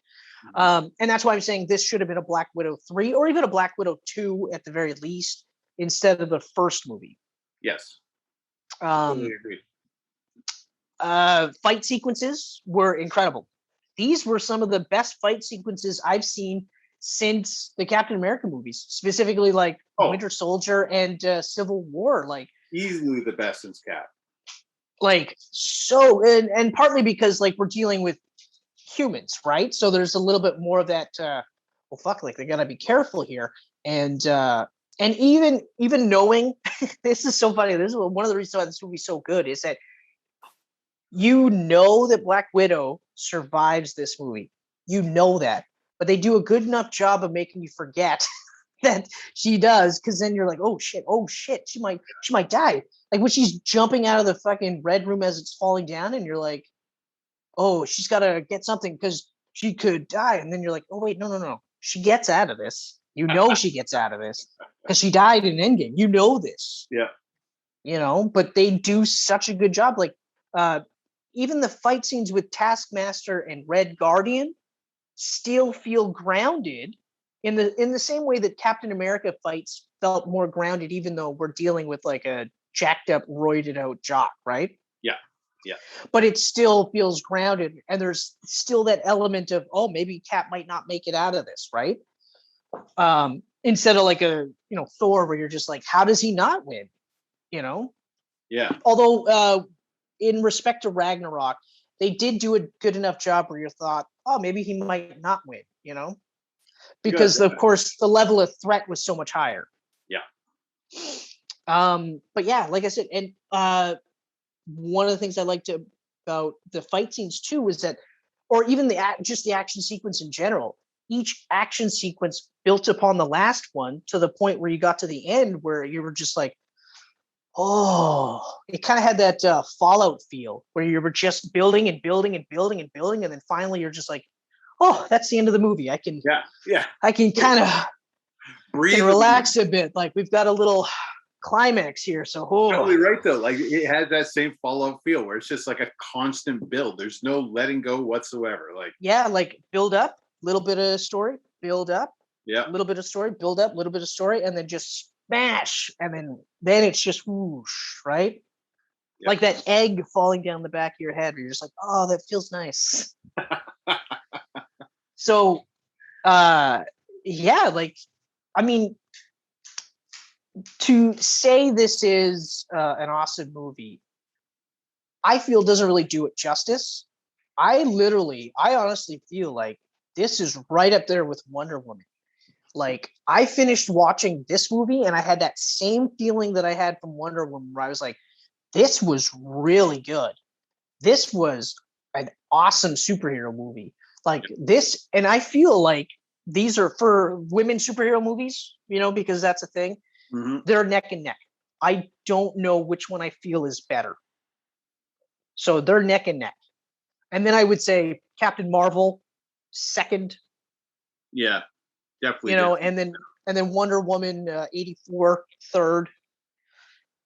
And that's why I'm saying this should have been a Black Widow 3 or even a Black Widow 2 at the very least, instead of the first movie. Yes. Totally agree. Fight sequences were incredible. These were some of the best fight sequences I've seen since the Captain America movies, specifically like Winter Soldier and Civil War. Like easily the best since Cap. Like so, and partly because like we're dealing with humans, right? So there's a little bit more of that. Well, fuck, like they gotta be careful here, and even knowing this is so funny. This is one of the reasons why this movie is so good, is that you know that Black Widow survives this movie. You know that, but they do a good enough job of making you forget that she does, because then you're like, oh shit, she might die. Like when she's jumping out of the fucking red room as it's falling down, and you're like, oh, she's got to get something because she could die. And then you're like, oh wait, no, she gets out of this. You know she gets out of this because she died in Endgame. You know this. Yeah. You know, but they do such a good job. Like even the fight scenes with Taskmaster and Red Guardian still feel grounded in the same way that Captain America fights felt more grounded, even though we're dealing with like a jacked up, roided out jock, right? Yeah. Yeah. But it still feels grounded, and there's still that element of, oh, maybe Cap might not make it out of this, right? Instead of like a Thor, where you're just like, how does he not win? Yeah. Although in respect to Ragnarok, they did do a good enough job where you thought, oh, maybe he might not win, because of course the level of threat was so much higher. Yeah. But yeah, like I said, and one of the things I liked about the fight scenes too was that, or even just the action sequence in general, each action sequence built upon the last one to the point where you got to the end where you were just like, oh, it kind of had that Fallout feel where you were just building and building and building and building, and then finally you're just like, oh, that's the end of the movie. I can kind of breathe and relax a bit. Like we've got a little climax here. So totally right though. Like it had that same Fallout feel where it's just like a constant build. There's no letting go whatsoever. Like build up, little bit of story, build up, a little bit of story, build up, little bit of story, and then just smash, and then it's just whoosh, right? Yeah. Like that egg falling down the back of your head, where you're just like, oh, that feels nice. So, yeah, like, I mean, to say this is an awesome movie, I feel doesn't really do it justice. I honestly feel like this is right up there with Wonder Woman. Like, I finished watching this movie and I had that same feeling that I had from Wonder Woman, where I was like, this was really good. This was an awesome superhero movie. Like this, and I feel like these are for women superhero movies, because that's a thing. Mm-hmm. They're neck and neck. I don't know which one I feel is better. So they're neck and neck. And then I would say Captain Marvel second. Yeah, definitely. And then Wonder Woman 84 third.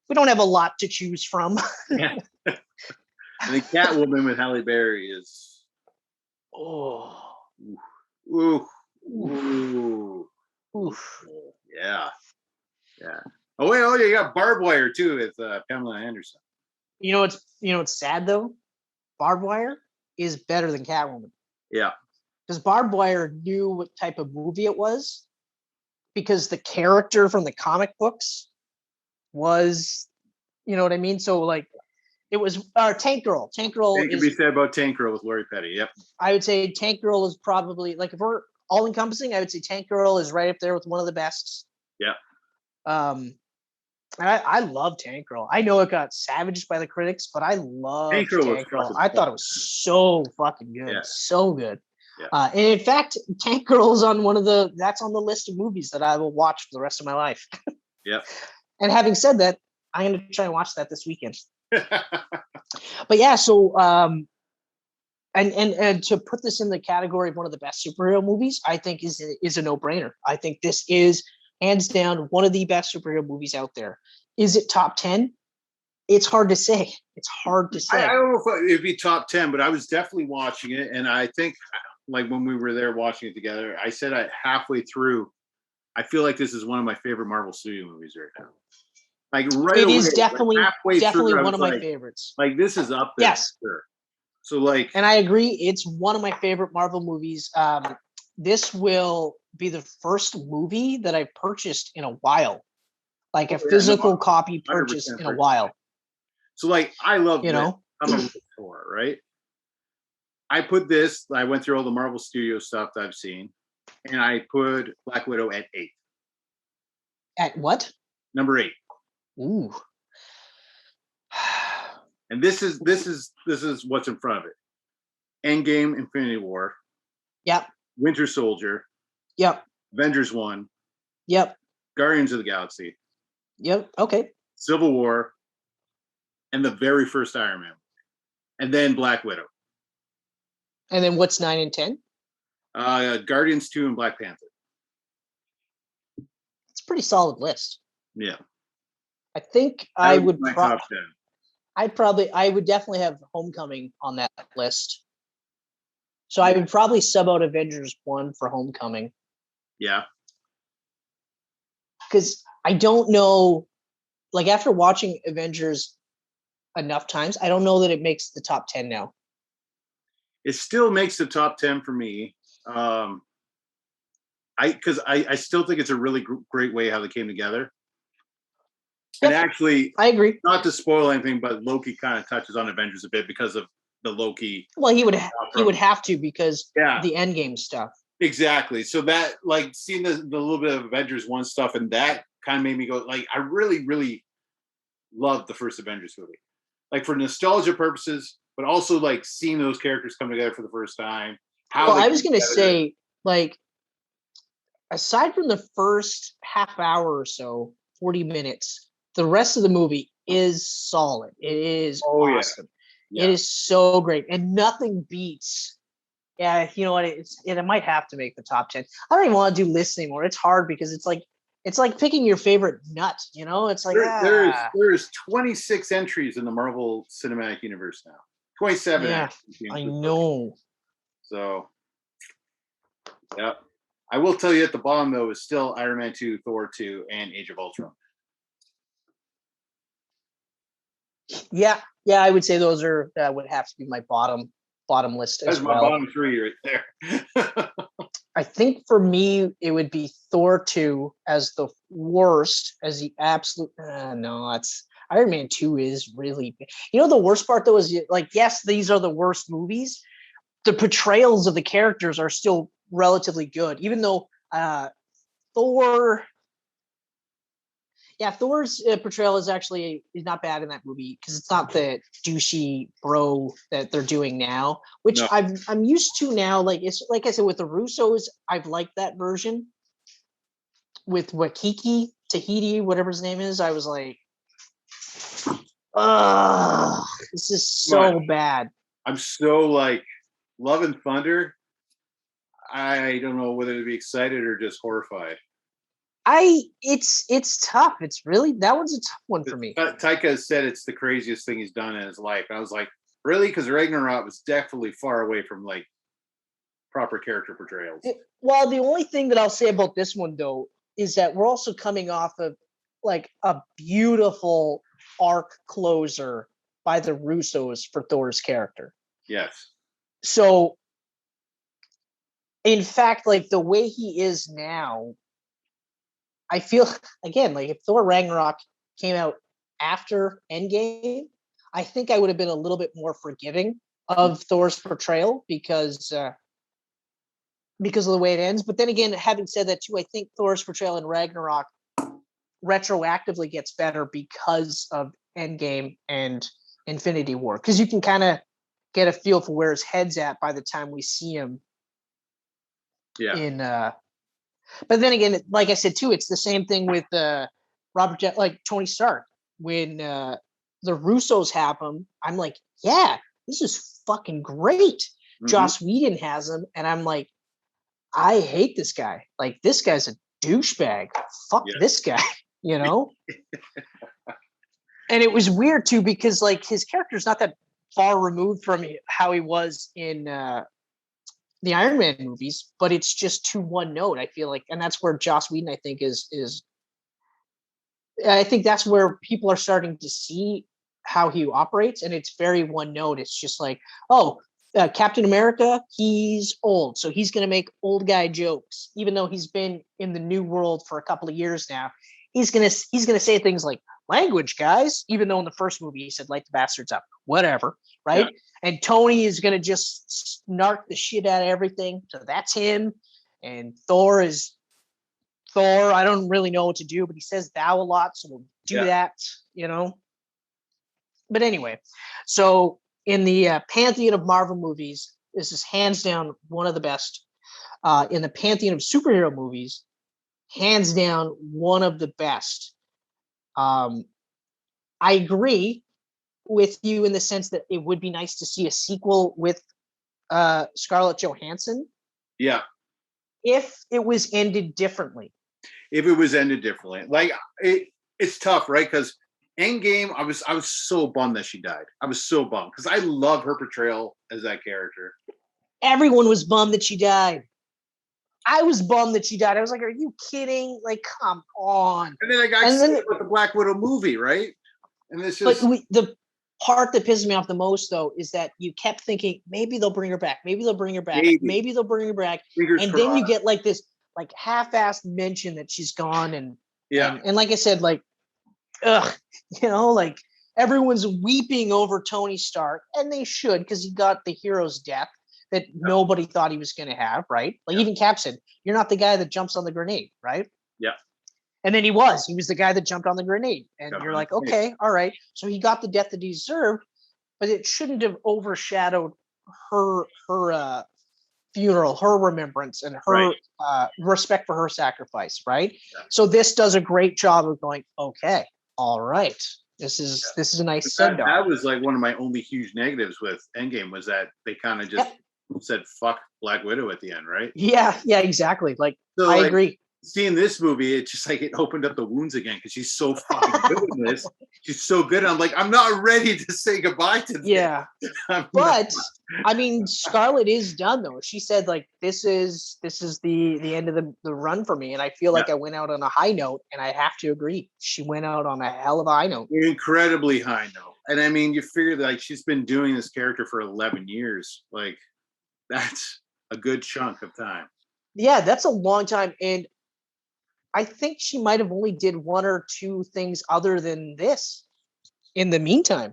We don't have a lot to choose from. Yeah. And the Catwoman with Halle Berry is. Oh. Ooh. Ooh. Oof. Yeah. Yeah. Oh wait, you got Barbed Wire too with Pamela Anderson. It's sad though. Barbed Wire is better than Catwoman. Yeah. Because Barbed Wire knew what type of movie it was, because the character from the comic books was, you know what I mean? So like, it was Tank Girl. Tank Girl can be said about Tank Girl with Lori Petty. Yep. I would say Tank Girl is probably, like, if we're all encompassing, I would say Tank Girl is right up there with one of the best. Yeah. I love Tank Girl. I know it got savaged by the critics, but I love Tank Girl. I thought it was so fucking good. Yeah. So good. Yeah. And in fact, Tank Girl is on that's on the list of movies that I will watch for the rest of my life. Yep. And having said that, I'm going to try and watch that this weekend. But yeah, so and to put this in the category of one of the best superhero movies, I think is a no-brainer. I think this is hands down one of the best superhero movies out there. Is it top 10? It's hard to say. I don't know if it'd be top 10, but I was definitely watching it, and I think, like, when we were there watching it together, I said halfway through, I feel like this is one of my favorite Marvel Studio movies right now. Like right away, is definitely through, one of my favorites. Like this is up there. Yes. Sure. So like, and I agree, it's one of my favorite Marvel movies. This will be the first movie that I purchased in a while, like a physical copy purchase in a while. So like, I love I'm a Thor, right? I went through all the Marvel Studio stuff that I've seen, and I put Black Widow at 8. At what? Number 8. Ooh. And this is what's in front of it. Endgame, Infinity War. Yep. Winter Soldier, Yep. Avengers 1, Yep. Guardians of the Galaxy, Yep. Okay. Civil War, and the very first Iron Man, and then Black Widow. And then what's 9 and 10? Guardians 2 and Black Panther. It's a pretty solid list. Yeah. I think That I would would be my top 10. I would definitely have Homecoming on that list. So I would probably sub out Avengers 1 for Homecoming. Yeah. Because I don't know, like after watching Avengers enough times, I don't know that it makes the top 10 now. It still makes the top 10 for me. Because I still think it's a really great way how they came together. Yep. And actually, I agree. Not to spoil anything, but Loki kind of touches on Avengers a bit because of the Loki. Well, he would have to because the Endgame stuff. Exactly. So that, like, seeing the little bit of Avengers 1 stuff, and that kind of made me go, like, I really, really loved the first Avengers movie. Like, for nostalgia purposes, but also, like, seeing those characters come together for the first time. I was going to say, like, aside from the first half hour or so, 40 minutes, the rest of the movie is solid. It is awesome. Yeah. It is so great. And nothing beats. Yeah, you know what? It might have to make the top 10. I don't even want to do lists anymore. It's hard because it's like picking your favorite nut, you know? It's like there's 26 entries in the Marvel Cinematic Universe now. 27. Yeah, I know. So, yeah. I will tell you at the bottom, though, is still Iron Man 2, Thor 2, and Age of Ultron. Yeah, I would say those are would have to be my bottom list as well. That's my bottom 3 right there. I think for me it would be Thor 2 as the worst, as the absolute. No, that's Iron Man 2 is really. You know, the worst part though is like, yes, these are the worst movies. The portrayals of the characters are still relatively good, even though Thor. Yeah, Thor's portrayal is not bad in that movie because it's not the douchey bro that they're doing now, which no. I'm used to now. Like, it's like I said with the Russos, I've liked that version. With Wakiki Tahiti, whatever his name is, I was like, this is so bad. I'm so like Love and Thunder. I don't know whether to be excited or just horrified. It's tough. It's really, that one's a tough one for me. Taika has said it's the craziest thing he's done in his life. And I was like, really? Because Ragnarok was definitely far away from like proper character portrayals. Well, the only thing that I'll say about this one though is that we're also coming off of like a beautiful arc closer by the Russos for Thor's character. Yes. So in fact, like the way he is now, I feel, again, like if Thor Ragnarok came out after Endgame, I think I would have been a little bit more forgiving of Thor's portrayal because of the way it ends. But then again, having said that too, I think Thor's portrayal in Ragnarok retroactively gets better because of Endgame and Infinity War, because you can kind of get a feel for where his head's at by the time we see him. Yeah. But then again, like I said too, it's the same thing with like Tony Stark. When the Russos have him, I'm like, yeah, this is fucking great. Mm-hmm. Joss Whedon has him, and I'm like, I hate this guy. Like, this guy's a douchebag. Fuck this guy, you know? And it was weird too, because like his character's not that far removed from how he was in the Iron Man movies, but it's just too one note, I feel like. And that's where Joss Whedon, I think, is I think that's where people are starting to see how he operates. And it's very one note. It's just like, Captain America, he's old, so he's going to make old guy jokes, even though he's been in the new world for a couple of years now. He's going to say things like, language, guys, even though in the first movie he said, light the bastards up, whatever. Right. Yeah. And Tony is going to just snark the shit out of everything. So that's him. And Thor is Thor. I don't really know what to do, but he says thou a lot. So we'll do that, you know. But anyway, so in the pantheon of Marvel movies, this is hands down one of the best. in the pantheon of superhero movies, hands down one of the best. I agree with you in the sense that it would be nice to see a sequel with Scarlett Johansson. Yeah. If it was ended differently. If it was ended differently. Like it's tough, right? Because Endgame, I was so bummed that she died. I was so bummed because I love her portrayal as that character. Everyone was bummed that she died. I was bummed that she died. I was like, "Are you kidding? Like, come on!" And then I got sick with the Black Widow movie, right? And it's just. But the part that pisses me off the most, though, is that you kept thinking maybe they'll bring her back, maybe they'll bring her back, maybe they'll bring her back, and then you get like this like half-assed mention that she's gone, and like I said, like, like everyone's weeping over Tony Stark, and they should, because he got the hero's death that nobody thought he was going to have, right? Like even Cap said, "You're not the guy that jumps on the grenade," right? Yeah. And then he was the guy that jumped on the grenade, and you're like, okay, all right. So he got the death that he deserved, but it shouldn't have overshadowed her funeral, her remembrance, and her respect for her sacrifice, right? Yeah. So this does a great job of going, okay, all right, this is a nice send off. That was like one of my only huge negatives with Endgame was that they kind of just said fuck Black Widow at the end, right? Yeah, exactly. Like, so, I agree. Seeing this movie, it's just like it opened up the wounds again because she's so fucking good in this. She's so good. I'm like, I'm not ready to say goodbye to this. Yeah, but I mean, Scarlett is done though. She said like, this is the end of the run for me, and I feel like I went out on a high note, and I have to agree, she went out on a hell of a high note. Incredibly high note. And I mean, you figure that like she's been doing this character for 11 years. Like, that's a good chunk of time. Yeah, that's a long time, and I think she might have only did one or two things other than this in the meantime.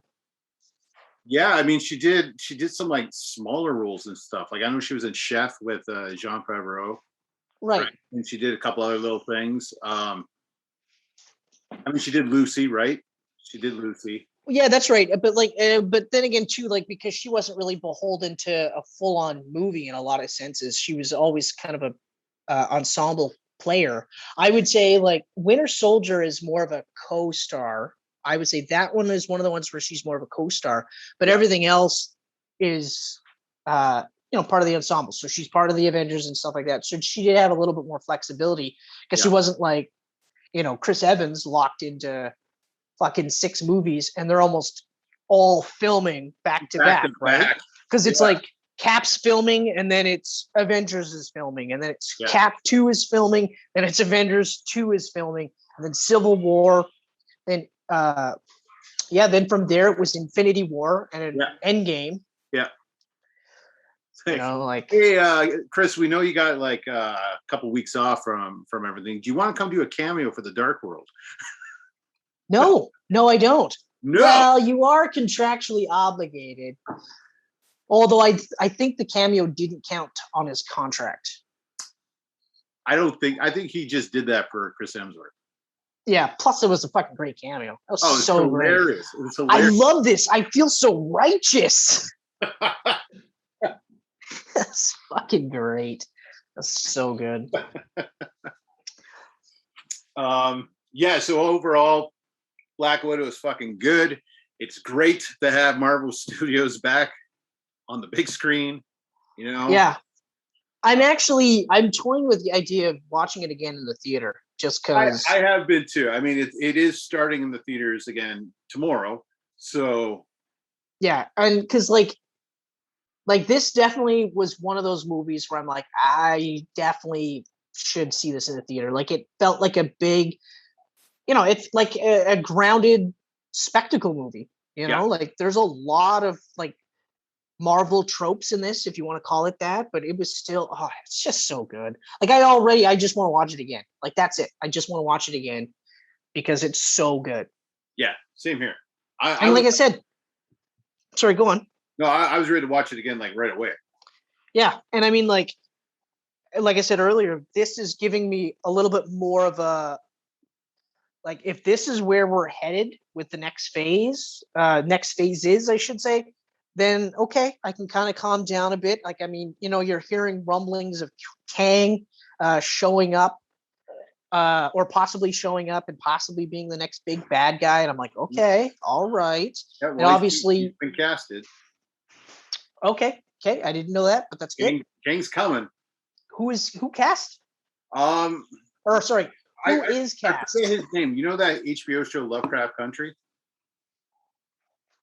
Yeah, I mean, she did some like smaller roles and stuff. Like I know she was in Chef with Jean Favreau, right? And she did a couple other little things. I mean, she did Lucy, right? She did Lucy. Yeah, that's right. But like, but then again, too, like because she wasn't really beholden to a full-on movie in a lot of senses. She was always kind of a ensemble player. I would say like Winter Soldier is more of a co-star. I would say that one is one of the ones where she's more of a co-star, but everything else is part of the ensemble. So she's part of the Avengers and stuff like that. So she did have a little bit more flexibility because she wasn't like, Chris Evans locked into fucking 6 movies and they're almost all filming back to back, right? Because it's like Cap's filming, and then it's Avengers is filming, and then it's Cap 2 is filming, then it's Avengers 2 is filming, and then Civil War, then then from there it was Infinity War and an Endgame. Yeah. Like, hey, Chris, we know you got like a couple weeks off from everything. Do you want to come do a cameo for the Dark World? No, I don't. No. Well, you are contractually obligated. Although I think the cameo didn't count on his contract. I think he just did that for Chris Hemsworth. Yeah, plus it was a fucking great cameo. That was so hilarious. Great. It was hilarious. I love this. I feel so righteous. That's fucking great. That's so good. So overall, Black Widow is fucking good. It's great to have Marvel Studios back on the big screen, Yeah. I'm toying with the idea of watching it again in the theater just because I have been too. I mean, it is starting in the theaters again tomorrow. So yeah, and because like this definitely was one of those movies where I'm like, I definitely should see this in the theater. Like it felt like a big, it's like a grounded spectacle movie, like there's a lot of like Marvel tropes in this, if you want to call it that, but it was still, it's just so good. Like I just want to watch it again. Like that's it. I just want to watch it again because it's so good. Yeah, same here. I said, sorry, go on. No, I was ready to watch it again, like right away. Yeah, and I mean, like I said earlier, this is giving me a little bit more of a, like, if this is where we're headed with the next phases, I should say, then okay, I can kind of calm down a bit. Like, I mean, you're hearing rumblings of Kang showing up, or possibly showing up and possibly being the next big bad guy. And I'm like, okay, all right. Yeah, And well, obviously, he's been casted. okay, I didn't know that, but that's good. Kang's coming. Who cast? Um, Or sorry, who is I cast? forget his name. You know that HBO show Lovecraft Country?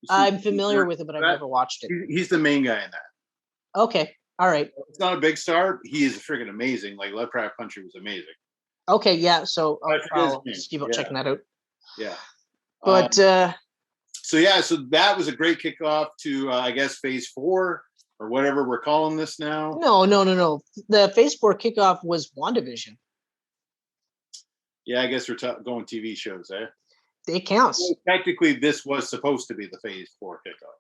I'm familiar with it, but I've never watched it. He's the main guy in that. Okay, all right. It's not a big star. He is freaking amazing. Like Lovecraft Country was amazing. Okay, yeah. So I'll just keep checking that out. Yeah. But so that was a great kickoff to I guess Phase 4 or whatever we're calling this now. No. The Phase 4 kickoff was WandaVision. Yeah, I guess we're going TV shows, eh? It counts. Well, technically, this was supposed to be the Phase 4 kickoff.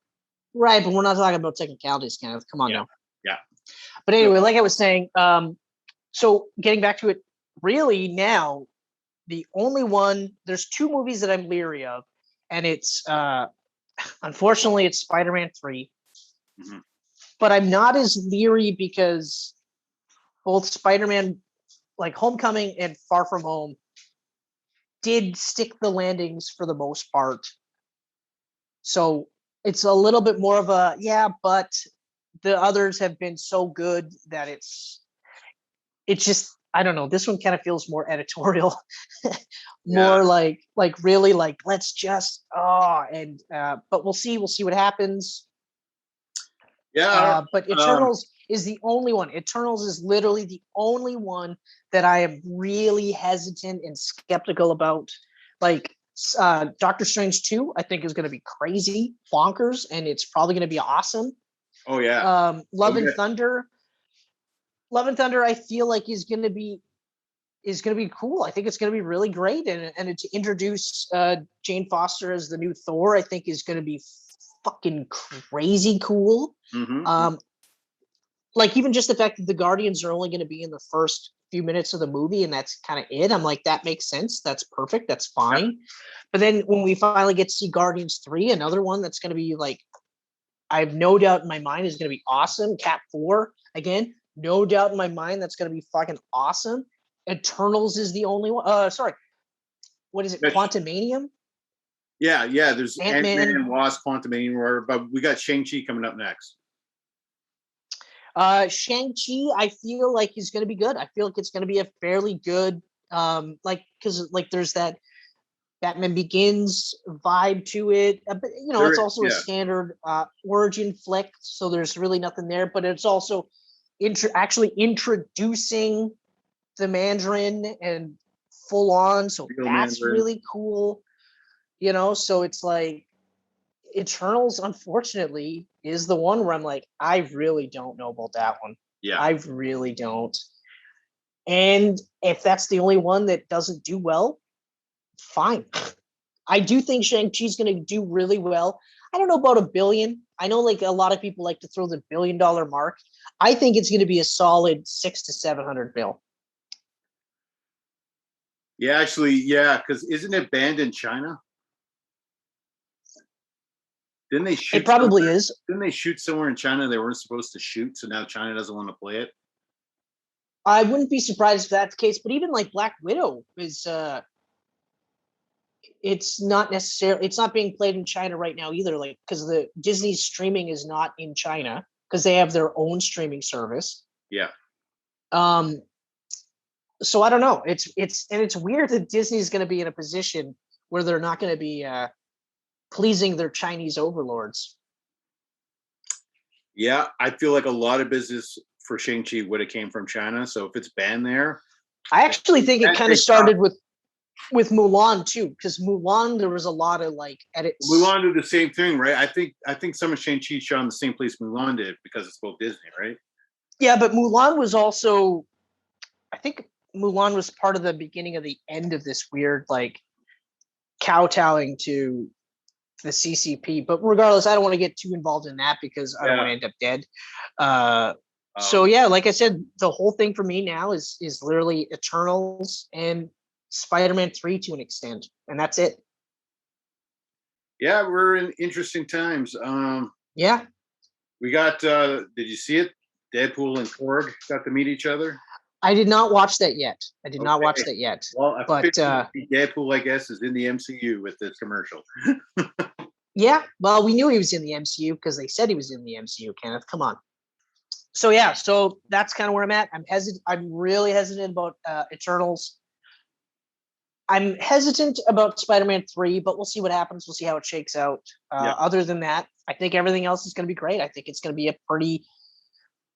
Right, but we're not talking about technicalities, Kenneth. Come on now. Yeah. But anyway, like I was saying, so getting back to it, really now, the only one, there's two movies that I'm leery of, and it's unfortunately it's Spider-Man 3. Mm-hmm. But I'm not as leery because both Spider-Man, like Homecoming and Far From Home, did stick the landings for the most part. So it's a little bit more of a, but the others have been so good that it's just, I don't know. This one kind of feels more editorial, more like really like, let's just, but we'll see what happens. Yeah. But Eternals is the only one. Eternals is literally the only one that I am really hesitant and skeptical about. Like Doctor Strange 2, I think is going to be crazy, bonkers, and it's probably going to be awesome. Oh yeah. Love and Thunder, I feel like is going to be cool. I think it's going to be really great, and to introduce Jane Foster as the new Thor, I think is going to be fucking crazy cool. Mm-hmm. Like even just the fact that the Guardians are only going to be in the first few minutes of the movie, and that's kind of it. I'm like, that makes sense. That's perfect. That's fine. Yep. But then when we finally get to see Guardians 3, another one that's going to be like, I have no doubt in my mind is going to be awesome. Cap 4, again, no doubt in my mind that's going to be fucking awesome. Eternals is the only one. What is it? Quantumanium? Yeah. There's Ant-Man and Wasp, Quantumanium, but we got Shang-Chi coming up next. Shang-Chi, I feel like is going to be good. I feel like it's going to be a fairly good, because there's that Batman Begins vibe to it. But it's also a standard origin flick, so there's really nothing there. But it's also actually introducing the Mandarin and full on, so that's really cool. So it's like Eternals, unfortunately, is the one where I'm like, I really don't know about that one. Yeah, I really don't. And if that's the only one that doesn't do well, fine. I do think Shang-Chi's going to do really well. I don't know about $1 billion. I know like a lot of people like to throw the $1 billion mark. I think it's going to be a solid 600 to 700 mil. Yeah, actually, because isn't it banned in China? Didn't they shoot? It probably is. Didn't they shoot somewhere in China they weren't supposed to shoot? So now China doesn't want to play it. I wouldn't be surprised if that's the case. But even like Black Widow is, it's not being played in China right now either. Like because the Disney streaming is not in China because they have their own streaming service. Yeah. So I don't know. It's weird that Disney's going to be in a position where they're not going to be pleasing their Chinese overlords. Yeah, I feel like a lot of business for Shang-Chi would have came from China. So if it's banned there, I actually think it kind of started with Mulan too, because Mulan there was a lot of like edits. Mulan did the same thing, right? I think some of Shang-Chi shot in the same place Mulan did because it's both Disney, right? Yeah, but Mulan was also, I think Mulan was part of the beginning of the end of this weird like kowtowing to the CCP. But regardless, I don't want to get too involved in that because I don't want to end up dead. So yeah, like I said, the whole thing for me now is literally Eternals and Spider-Man 3 to an extent, and that's it. Yeah, we're in interesting times. Yeah. We got. Did you see it? Deadpool and Korg got to meet each other. I did not watch that yet. Well, But Deadpool, I guess, is in the MCU with this commercial. yeah, well, we knew he was in the MCU because they said he was in the MCU. Kenneth, come on. So yeah, so that's kind of where I'm at. I'm really hesitant about Eternals. I'm hesitant about Spider-Man 3, but we'll see what happens. We'll see how it shakes out. Other than that, I think everything else is going to be great. I think it's going to be a pretty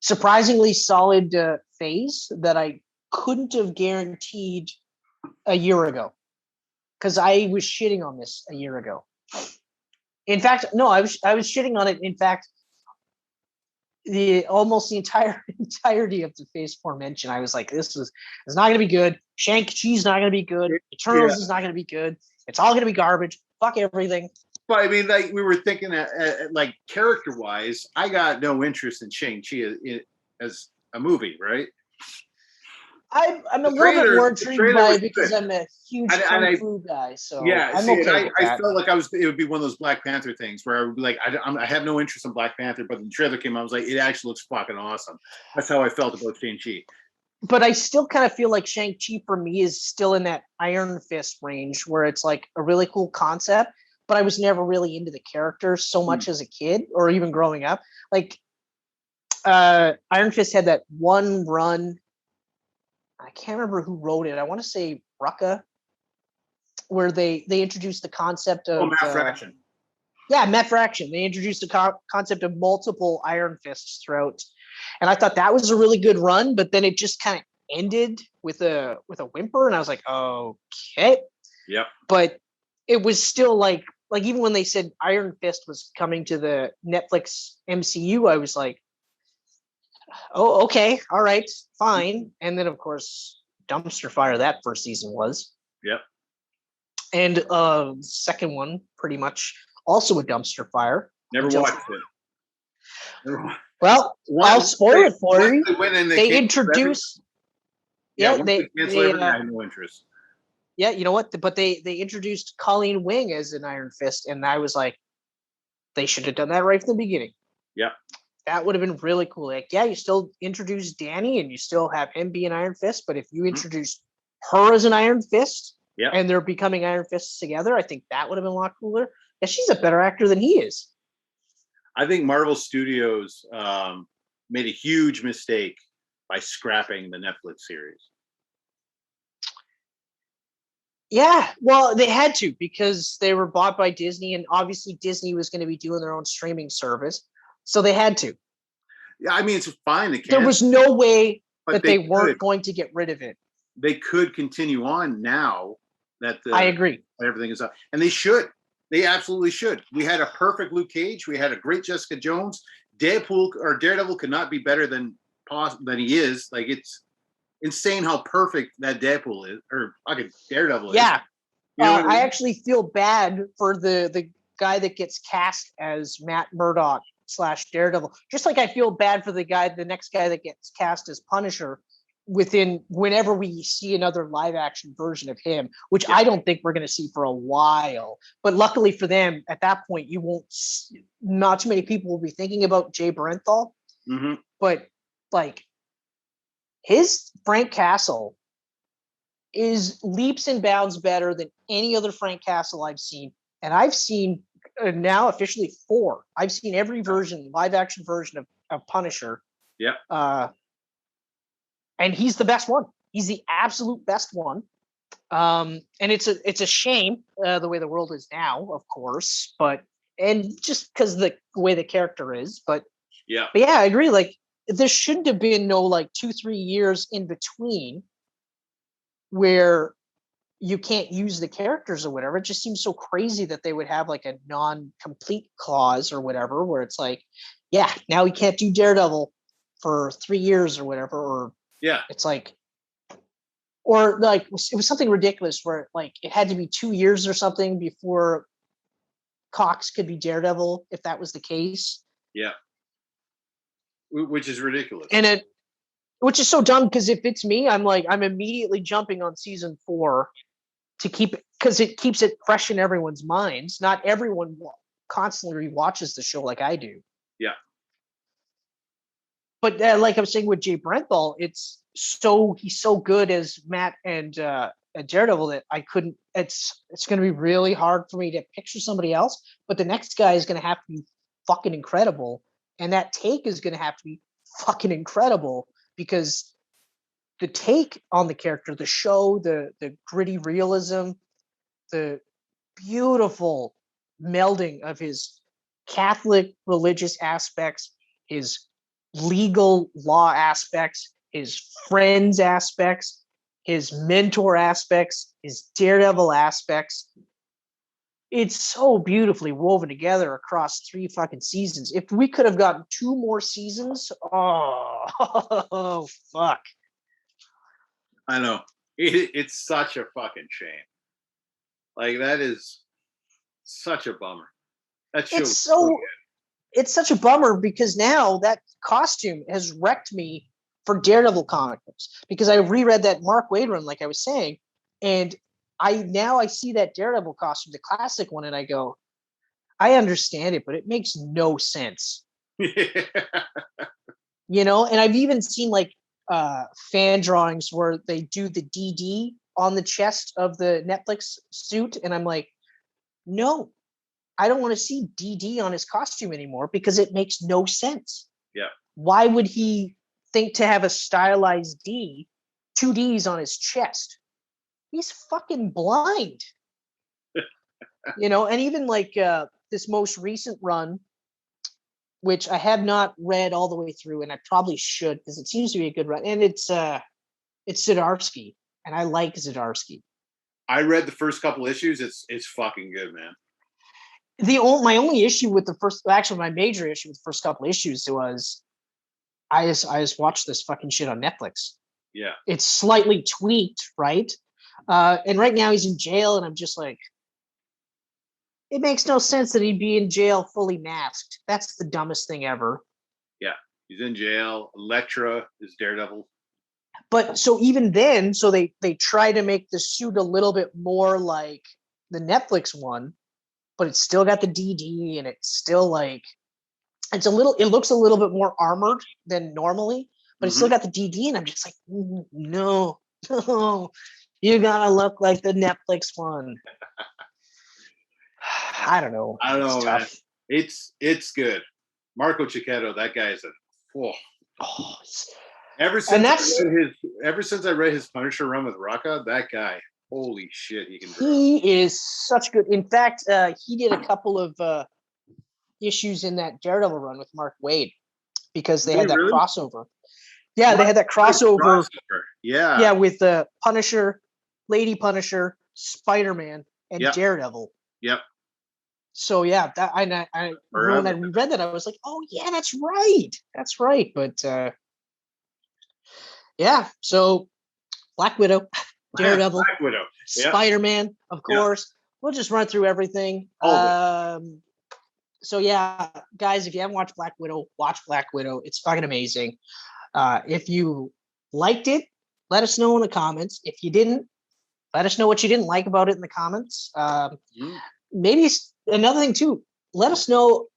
surprisingly solid phase that I couldn't have guaranteed a year ago, because I was shitting on this a year ago. In fact, no, I was shitting on it. In fact, almost the entirety of the phase 4 mention, I was like, it's not going to be good. Shang-Chi's not going to be good. Eternals is not going to be good. It's all going to be garbage. Fuck everything. But I mean, like we were thinking, like character-wise, I got no interest in Shang-Chi as a movie, right? I'm a little bit more intrigued by it because I'm a huge kung fu guy. So yeah, I'm okay with that. I felt like it would be one of those Black Panther things where I would be like, I have no interest in Black Panther, but the trailer came out, I was like, it actually looks fucking awesome. That's how I felt about Shang-Chi. But I still kind of feel like Shang-Chi for me is still in that Iron Fist range where it's like a really cool concept, but I was never really into the character so much as a kid or even growing up. Like Iron Fist had that one run. I can't remember who wrote it. I want to say Rucka, where they introduced the concept of Matt Fraction. Yeah, Matt Fraction. They introduced the concept of multiple Iron Fists throughout, and I thought that was a really good run. But then it just kind of ended with a whimper, and I was like, okay. Yep. But it was still like even when they said Iron Fist was coming to the Netflix MCU, I was like, oh, okay, all right, fine. And then of course, dumpster fire that first season was. Yep. And second one, pretty much also a dumpster fire. Never watched it. Well, I'll spoil it for you. They introduced. Yeah, they I had no interest. Yeah, you know what? But they introduced Colleen Wing as an Iron Fist, and I was like, they should have done that right from the beginning. Yeah. That would have been really cool. Like, yeah, you still introduce Danny and you still have him be an Iron Fist, but if you introduce her as an Iron Fist and they're becoming Iron Fists together, I think that would have been a lot cooler. Yeah, she's a better actor than he is. I think Marvel Studios made a huge mistake by scrapping the Netflix series. Yeah, well, they had to because they were bought by Disney, and obviously Disney was going to be doing their own streaming service. So they had to. Yeah, I mean, it's fine. There was no way that they weren't going to get rid of it. They could continue on now that I agree. Everything is up. And they should. They absolutely should. We had a perfect Luke Cage. We had a great Jessica Jones. Daredevil could not be better than he is. Like, it's insane how perfect that Deadpool is, or fucking Daredevil is. Yeah. I actually feel bad for the guy that gets cast as Matt Murdock / Daredevil, just like I feel bad for the next guy that gets cast as Punisher whenever we see another live action version of him, which I don't think we're going to see for a while. But luckily for them, at that point, not too many people will be thinking about Jay Barenthal. Mm-hmm. But like his Frank Castle is leaps and bounds better than any other Frank Castle I've seen, and I've seen now officially 4. I've seen every live action version of Punisher. Yeah. And he's the best one. He's the absolute best one. And it's a shame the way the world is now, of course, and just because the way the character is, but yeah, I agree. Like, there shouldn't have been no 2-3 years in between where you can't use the characters or whatever. It just seems so crazy that they would have a non-complete clause or whatever, where it's like, yeah, now we can't do Daredevil for 3 years or whatever. Or it's like, or it was something ridiculous where it had to be 2 years or something before Cox could be Daredevil, if that was the case. Yeah. Which is ridiculous. And which is so dumb, because if it's me, I'm immediately jumping on season 4 because it keeps it fresh in everyone's minds. Not everyone constantly rewatches the show like I do. Yeah. But like I'm saying with Jay Brenthal, he's so good as Matt and Daredevil that I couldn't. It's going to be really hard for me to picture somebody else. But the next guy is going to have to be fucking incredible, and that take is going to have to be fucking incredible because the take on the character, the show, the gritty realism, the beautiful melding of his Catholic religious aspects, his legal law aspects, his friends aspects, his mentor aspects, his daredevil aspects. It's so beautifully woven together across 3 fucking seasons. If we could have gotten 2 more seasons, oh fuck. I know. It's such a fucking shame. Like, that is such a bummer. That show it's such a bummer because now that costume has wrecked me for Daredevil comic books because I reread that Mark Waid run, like I was saying, and I see that Daredevil costume, the classic one, and I go, I understand it, but it makes no sense. You know, and I've even seen like fan drawings where they do the DD on the chest of the Netflix suit, and I'm like, no, I don't want to see DD on his costume anymore because it makes no sense. Yeah. Why would he think to have a stylized D, 2 Ds on his chest? He's fucking blind. You know, and even like this most recent run, which I have not read all the way through, and I probably should because it seems to be a good run. And it's Zdarsky, and I like Zdarsky. I read the first couple issues. It's fucking good, man. My only issue with the first, actually, my major issue with the first couple issues was I just watched this fucking shit on Netflix. Yeah, it's slightly tweaked, right? And right now he's in jail, and I'm just like, it makes no sense that he'd be in jail fully masked. That's the dumbest thing ever. Yeah, he's in jail. Elektra is Daredevil. But so even then, so they try to make the suit a little bit more like the Netflix one, but it's still got the DD, and it's still like it looks a little bit more armored than normally, but it's still got the DD, and I'm just like, no, you gotta look like the Netflix one. I don't know. It's tough. Man. It's good. Marco Cicchetto, that guy is ever since I read his Punisher run with Rocca, that guy, holy shit, he is such good. In fact, he did a couple of issues in that Daredevil run with Mark Waid because they had that crossover. Yeah, they had that crossover. Yeah, with the Punisher, Lady Punisher, Spider-Man, and Daredevil. Yep. So yeah, that when I reread that, I was like, oh yeah, that's right. But yeah, so Black Widow, Daredevil, Black Widow, Spider-Man, of course. We'll just run through everything. So yeah, guys, if you haven't watched Black Widow, watch Black Widow. It's fucking amazing. If you liked it, let us know in the comments. If you didn't, let us know what you didn't like about it in the comments. Maybe another thing too, let us know.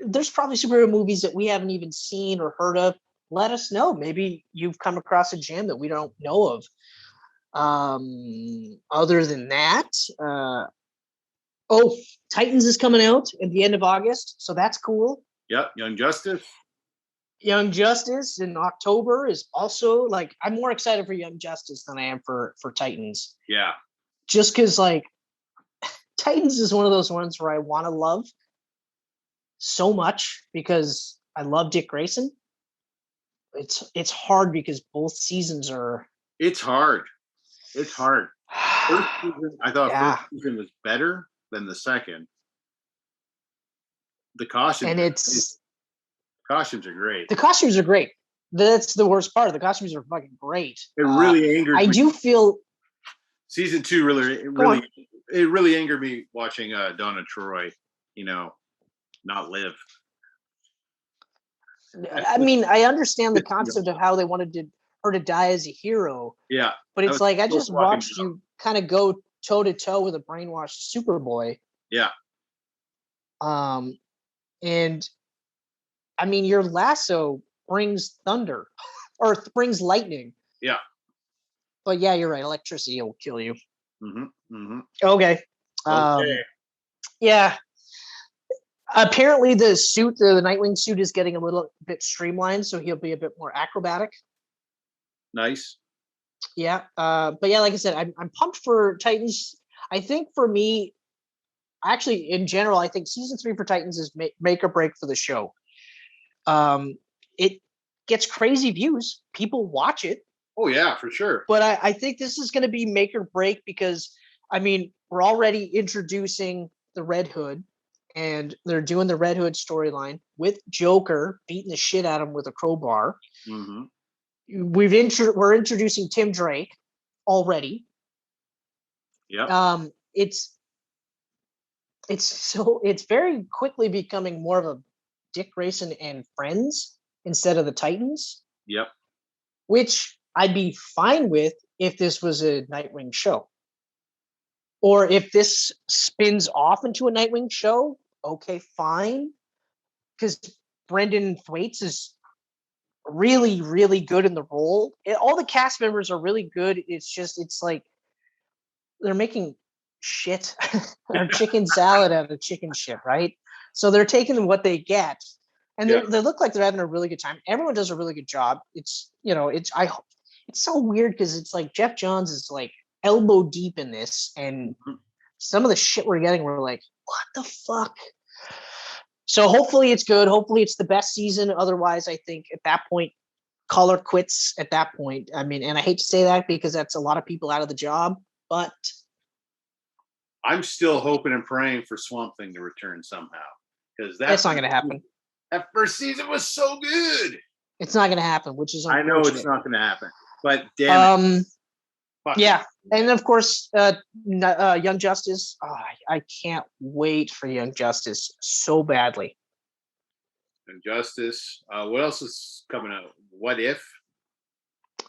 There's probably superhero movies that we haven't even seen or heard of. Let us know. Maybe you've come across a gem that we don't know of. Other than that, Titans is coming out at the end of August, so that's cool. Yep, Young Justice in October is also like, I'm more excited for Young Justice than I am for Titans. Yeah. Just because like Titans is one of those ones where I want to love so much because I love Dick Grayson. It's hard because both seasons are. It's hard. First season, I thought first season was better than the second. The costumes. Costumes are great. The costumes are great. That's the worst part. The costumes are fucking great. It really angered me. I do feel season 2 really angered me watching Donna Troy, not live. I mean, I understand the concept of how they wanted her to die as a hero. Yeah. But it's like I just watched you kind of go toe to toe with a brainwashed Superboy. Yeah. And I mean, your lasso brings thunder or brings lightning. Yeah. But yeah, you're right. Electricity will kill you. Okay. Okay. Yeah. Apparently, the suit, the Nightwing suit, is getting a little bit streamlined, so he'll be a bit more acrobatic. Nice. Yeah. But yeah, like I said, I'm pumped for Titans. I think for me, actually, in general, I think season 3 for Titans is make or break for the show. It gets crazy views. People watch it. Oh yeah, for sure. But I think this is going to be make or break because, I mean, we're already introducing the Red Hood, and they're doing the Red Hood storyline with Joker beating the shit out of him with a crowbar. We're introducing Tim Drake already. Yeah. It's very quickly becoming more of a Dick Grayson and Friends instead of the Titans. Yep. Which I'd be fine with if this was a Nightwing show. Or if this spins off into a Nightwing show, okay, fine. Because Brendan Thwaites is really, really good in the role. All the cast members are really good. It's like they're making shit or chicken salad out of chicken shit, right? So they're taking what they get, and they look like they're having a really good time. Everyone does a really good job. It's so weird because it's like Jeff Johns is like elbow deep in this, and some of the shit we're getting, we're like, what the fuck? So hopefully it's good. Hopefully it's the best season. Otherwise, I think at that point, color quits at that point. I mean, and I hate to say that because that's a lot of people out of the job, but I'm still hoping and praying for Swamp Thing to return somehow, because that's not going to happen. That first season was so good. It's not going to happen, which is I know it's not going to happen, but damn it. Yeah, and of course, Young Justice. Oh, I can't wait for Young Justice so badly. Young Justice. What else is coming out? What If?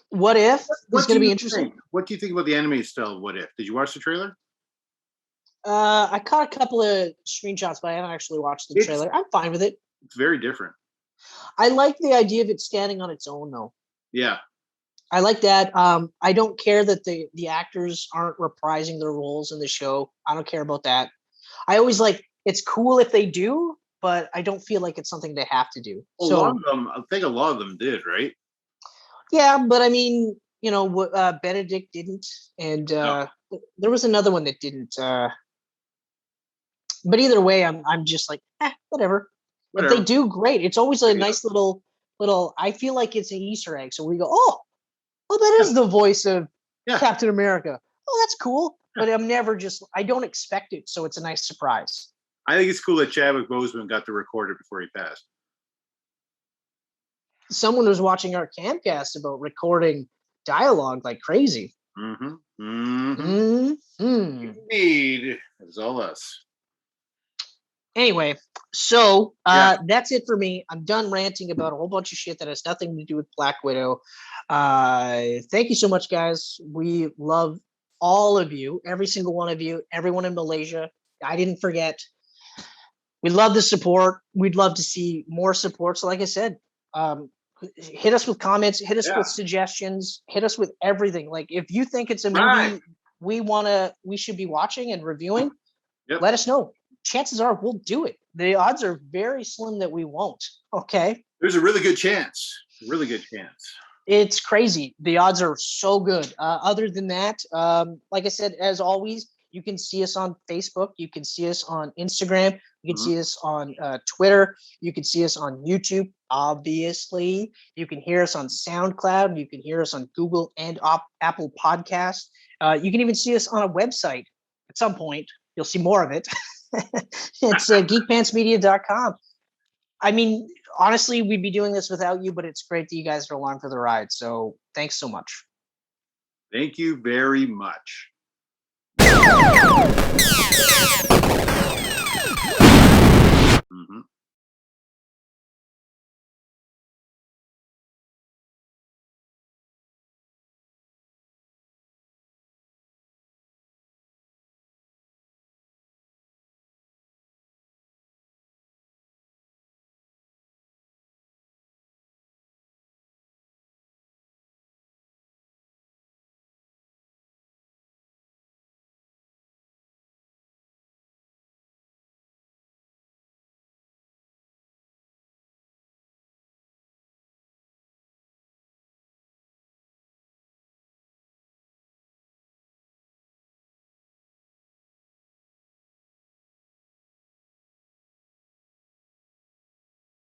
What If is going to be interesting. What do you think about the anime style of What If? Did you watch the trailer? I caught a couple of screenshots, but I haven't actually watched the trailer. I'm fine with it. It's very different. I like the idea of it standing on its own, though. Yeah. I like that. I don't care that the actors aren't reprising their roles in the show. I don't care about that. I always like, it's cool if they do, but I don't feel like it's something they have to do. A lot of them, I think a lot of them did, right? Yeah, but I mean, Benedict didn't, and there was another one that didn't. But either way, I'm just like, whatever. If they do, great. It's always a nice little. I feel like it's an Easter egg. So we go, oh, that is the voice of Captain America. Oh, that's cool. But I'm never I don't expect it, so it's a nice surprise. I think it's cool that Chadwick Boseman got to record it before he passed. Someone was watching our Camcast about recording dialogue like crazy. Indeed. It's all us. Anyway, so that's it for me. I'm done ranting about a whole bunch of shit that has nothing to do with Black Widow. Thank you so much, guys. We love all of you, every single one of you, everyone in Malaysia. I didn't forget. We love the support. We'd love to see more support. So like I said, hit us with comments, hit us with suggestions, hit us with everything. Like if you think it's a movie we should be watching and reviewing, let us know. Chances are we'll do it. The odds are very slim that we won't. Okay. There's a really good chance. Really good chance. It's crazy. The odds are so good. Other than that, like I said, as always, you can see us on Facebook. You can see us on Instagram. You can see us on Twitter. You can see us on YouTube, obviously. You can hear us on SoundCloud. You can hear us on Google and Apple Podcasts. You can even see us on a website at some point. You'll see more of it. It's geekpantsmedia.com. I mean, honestly, we'd be doing this without you, but it's great that you guys are along for the ride. So thanks so much. Thank you very much.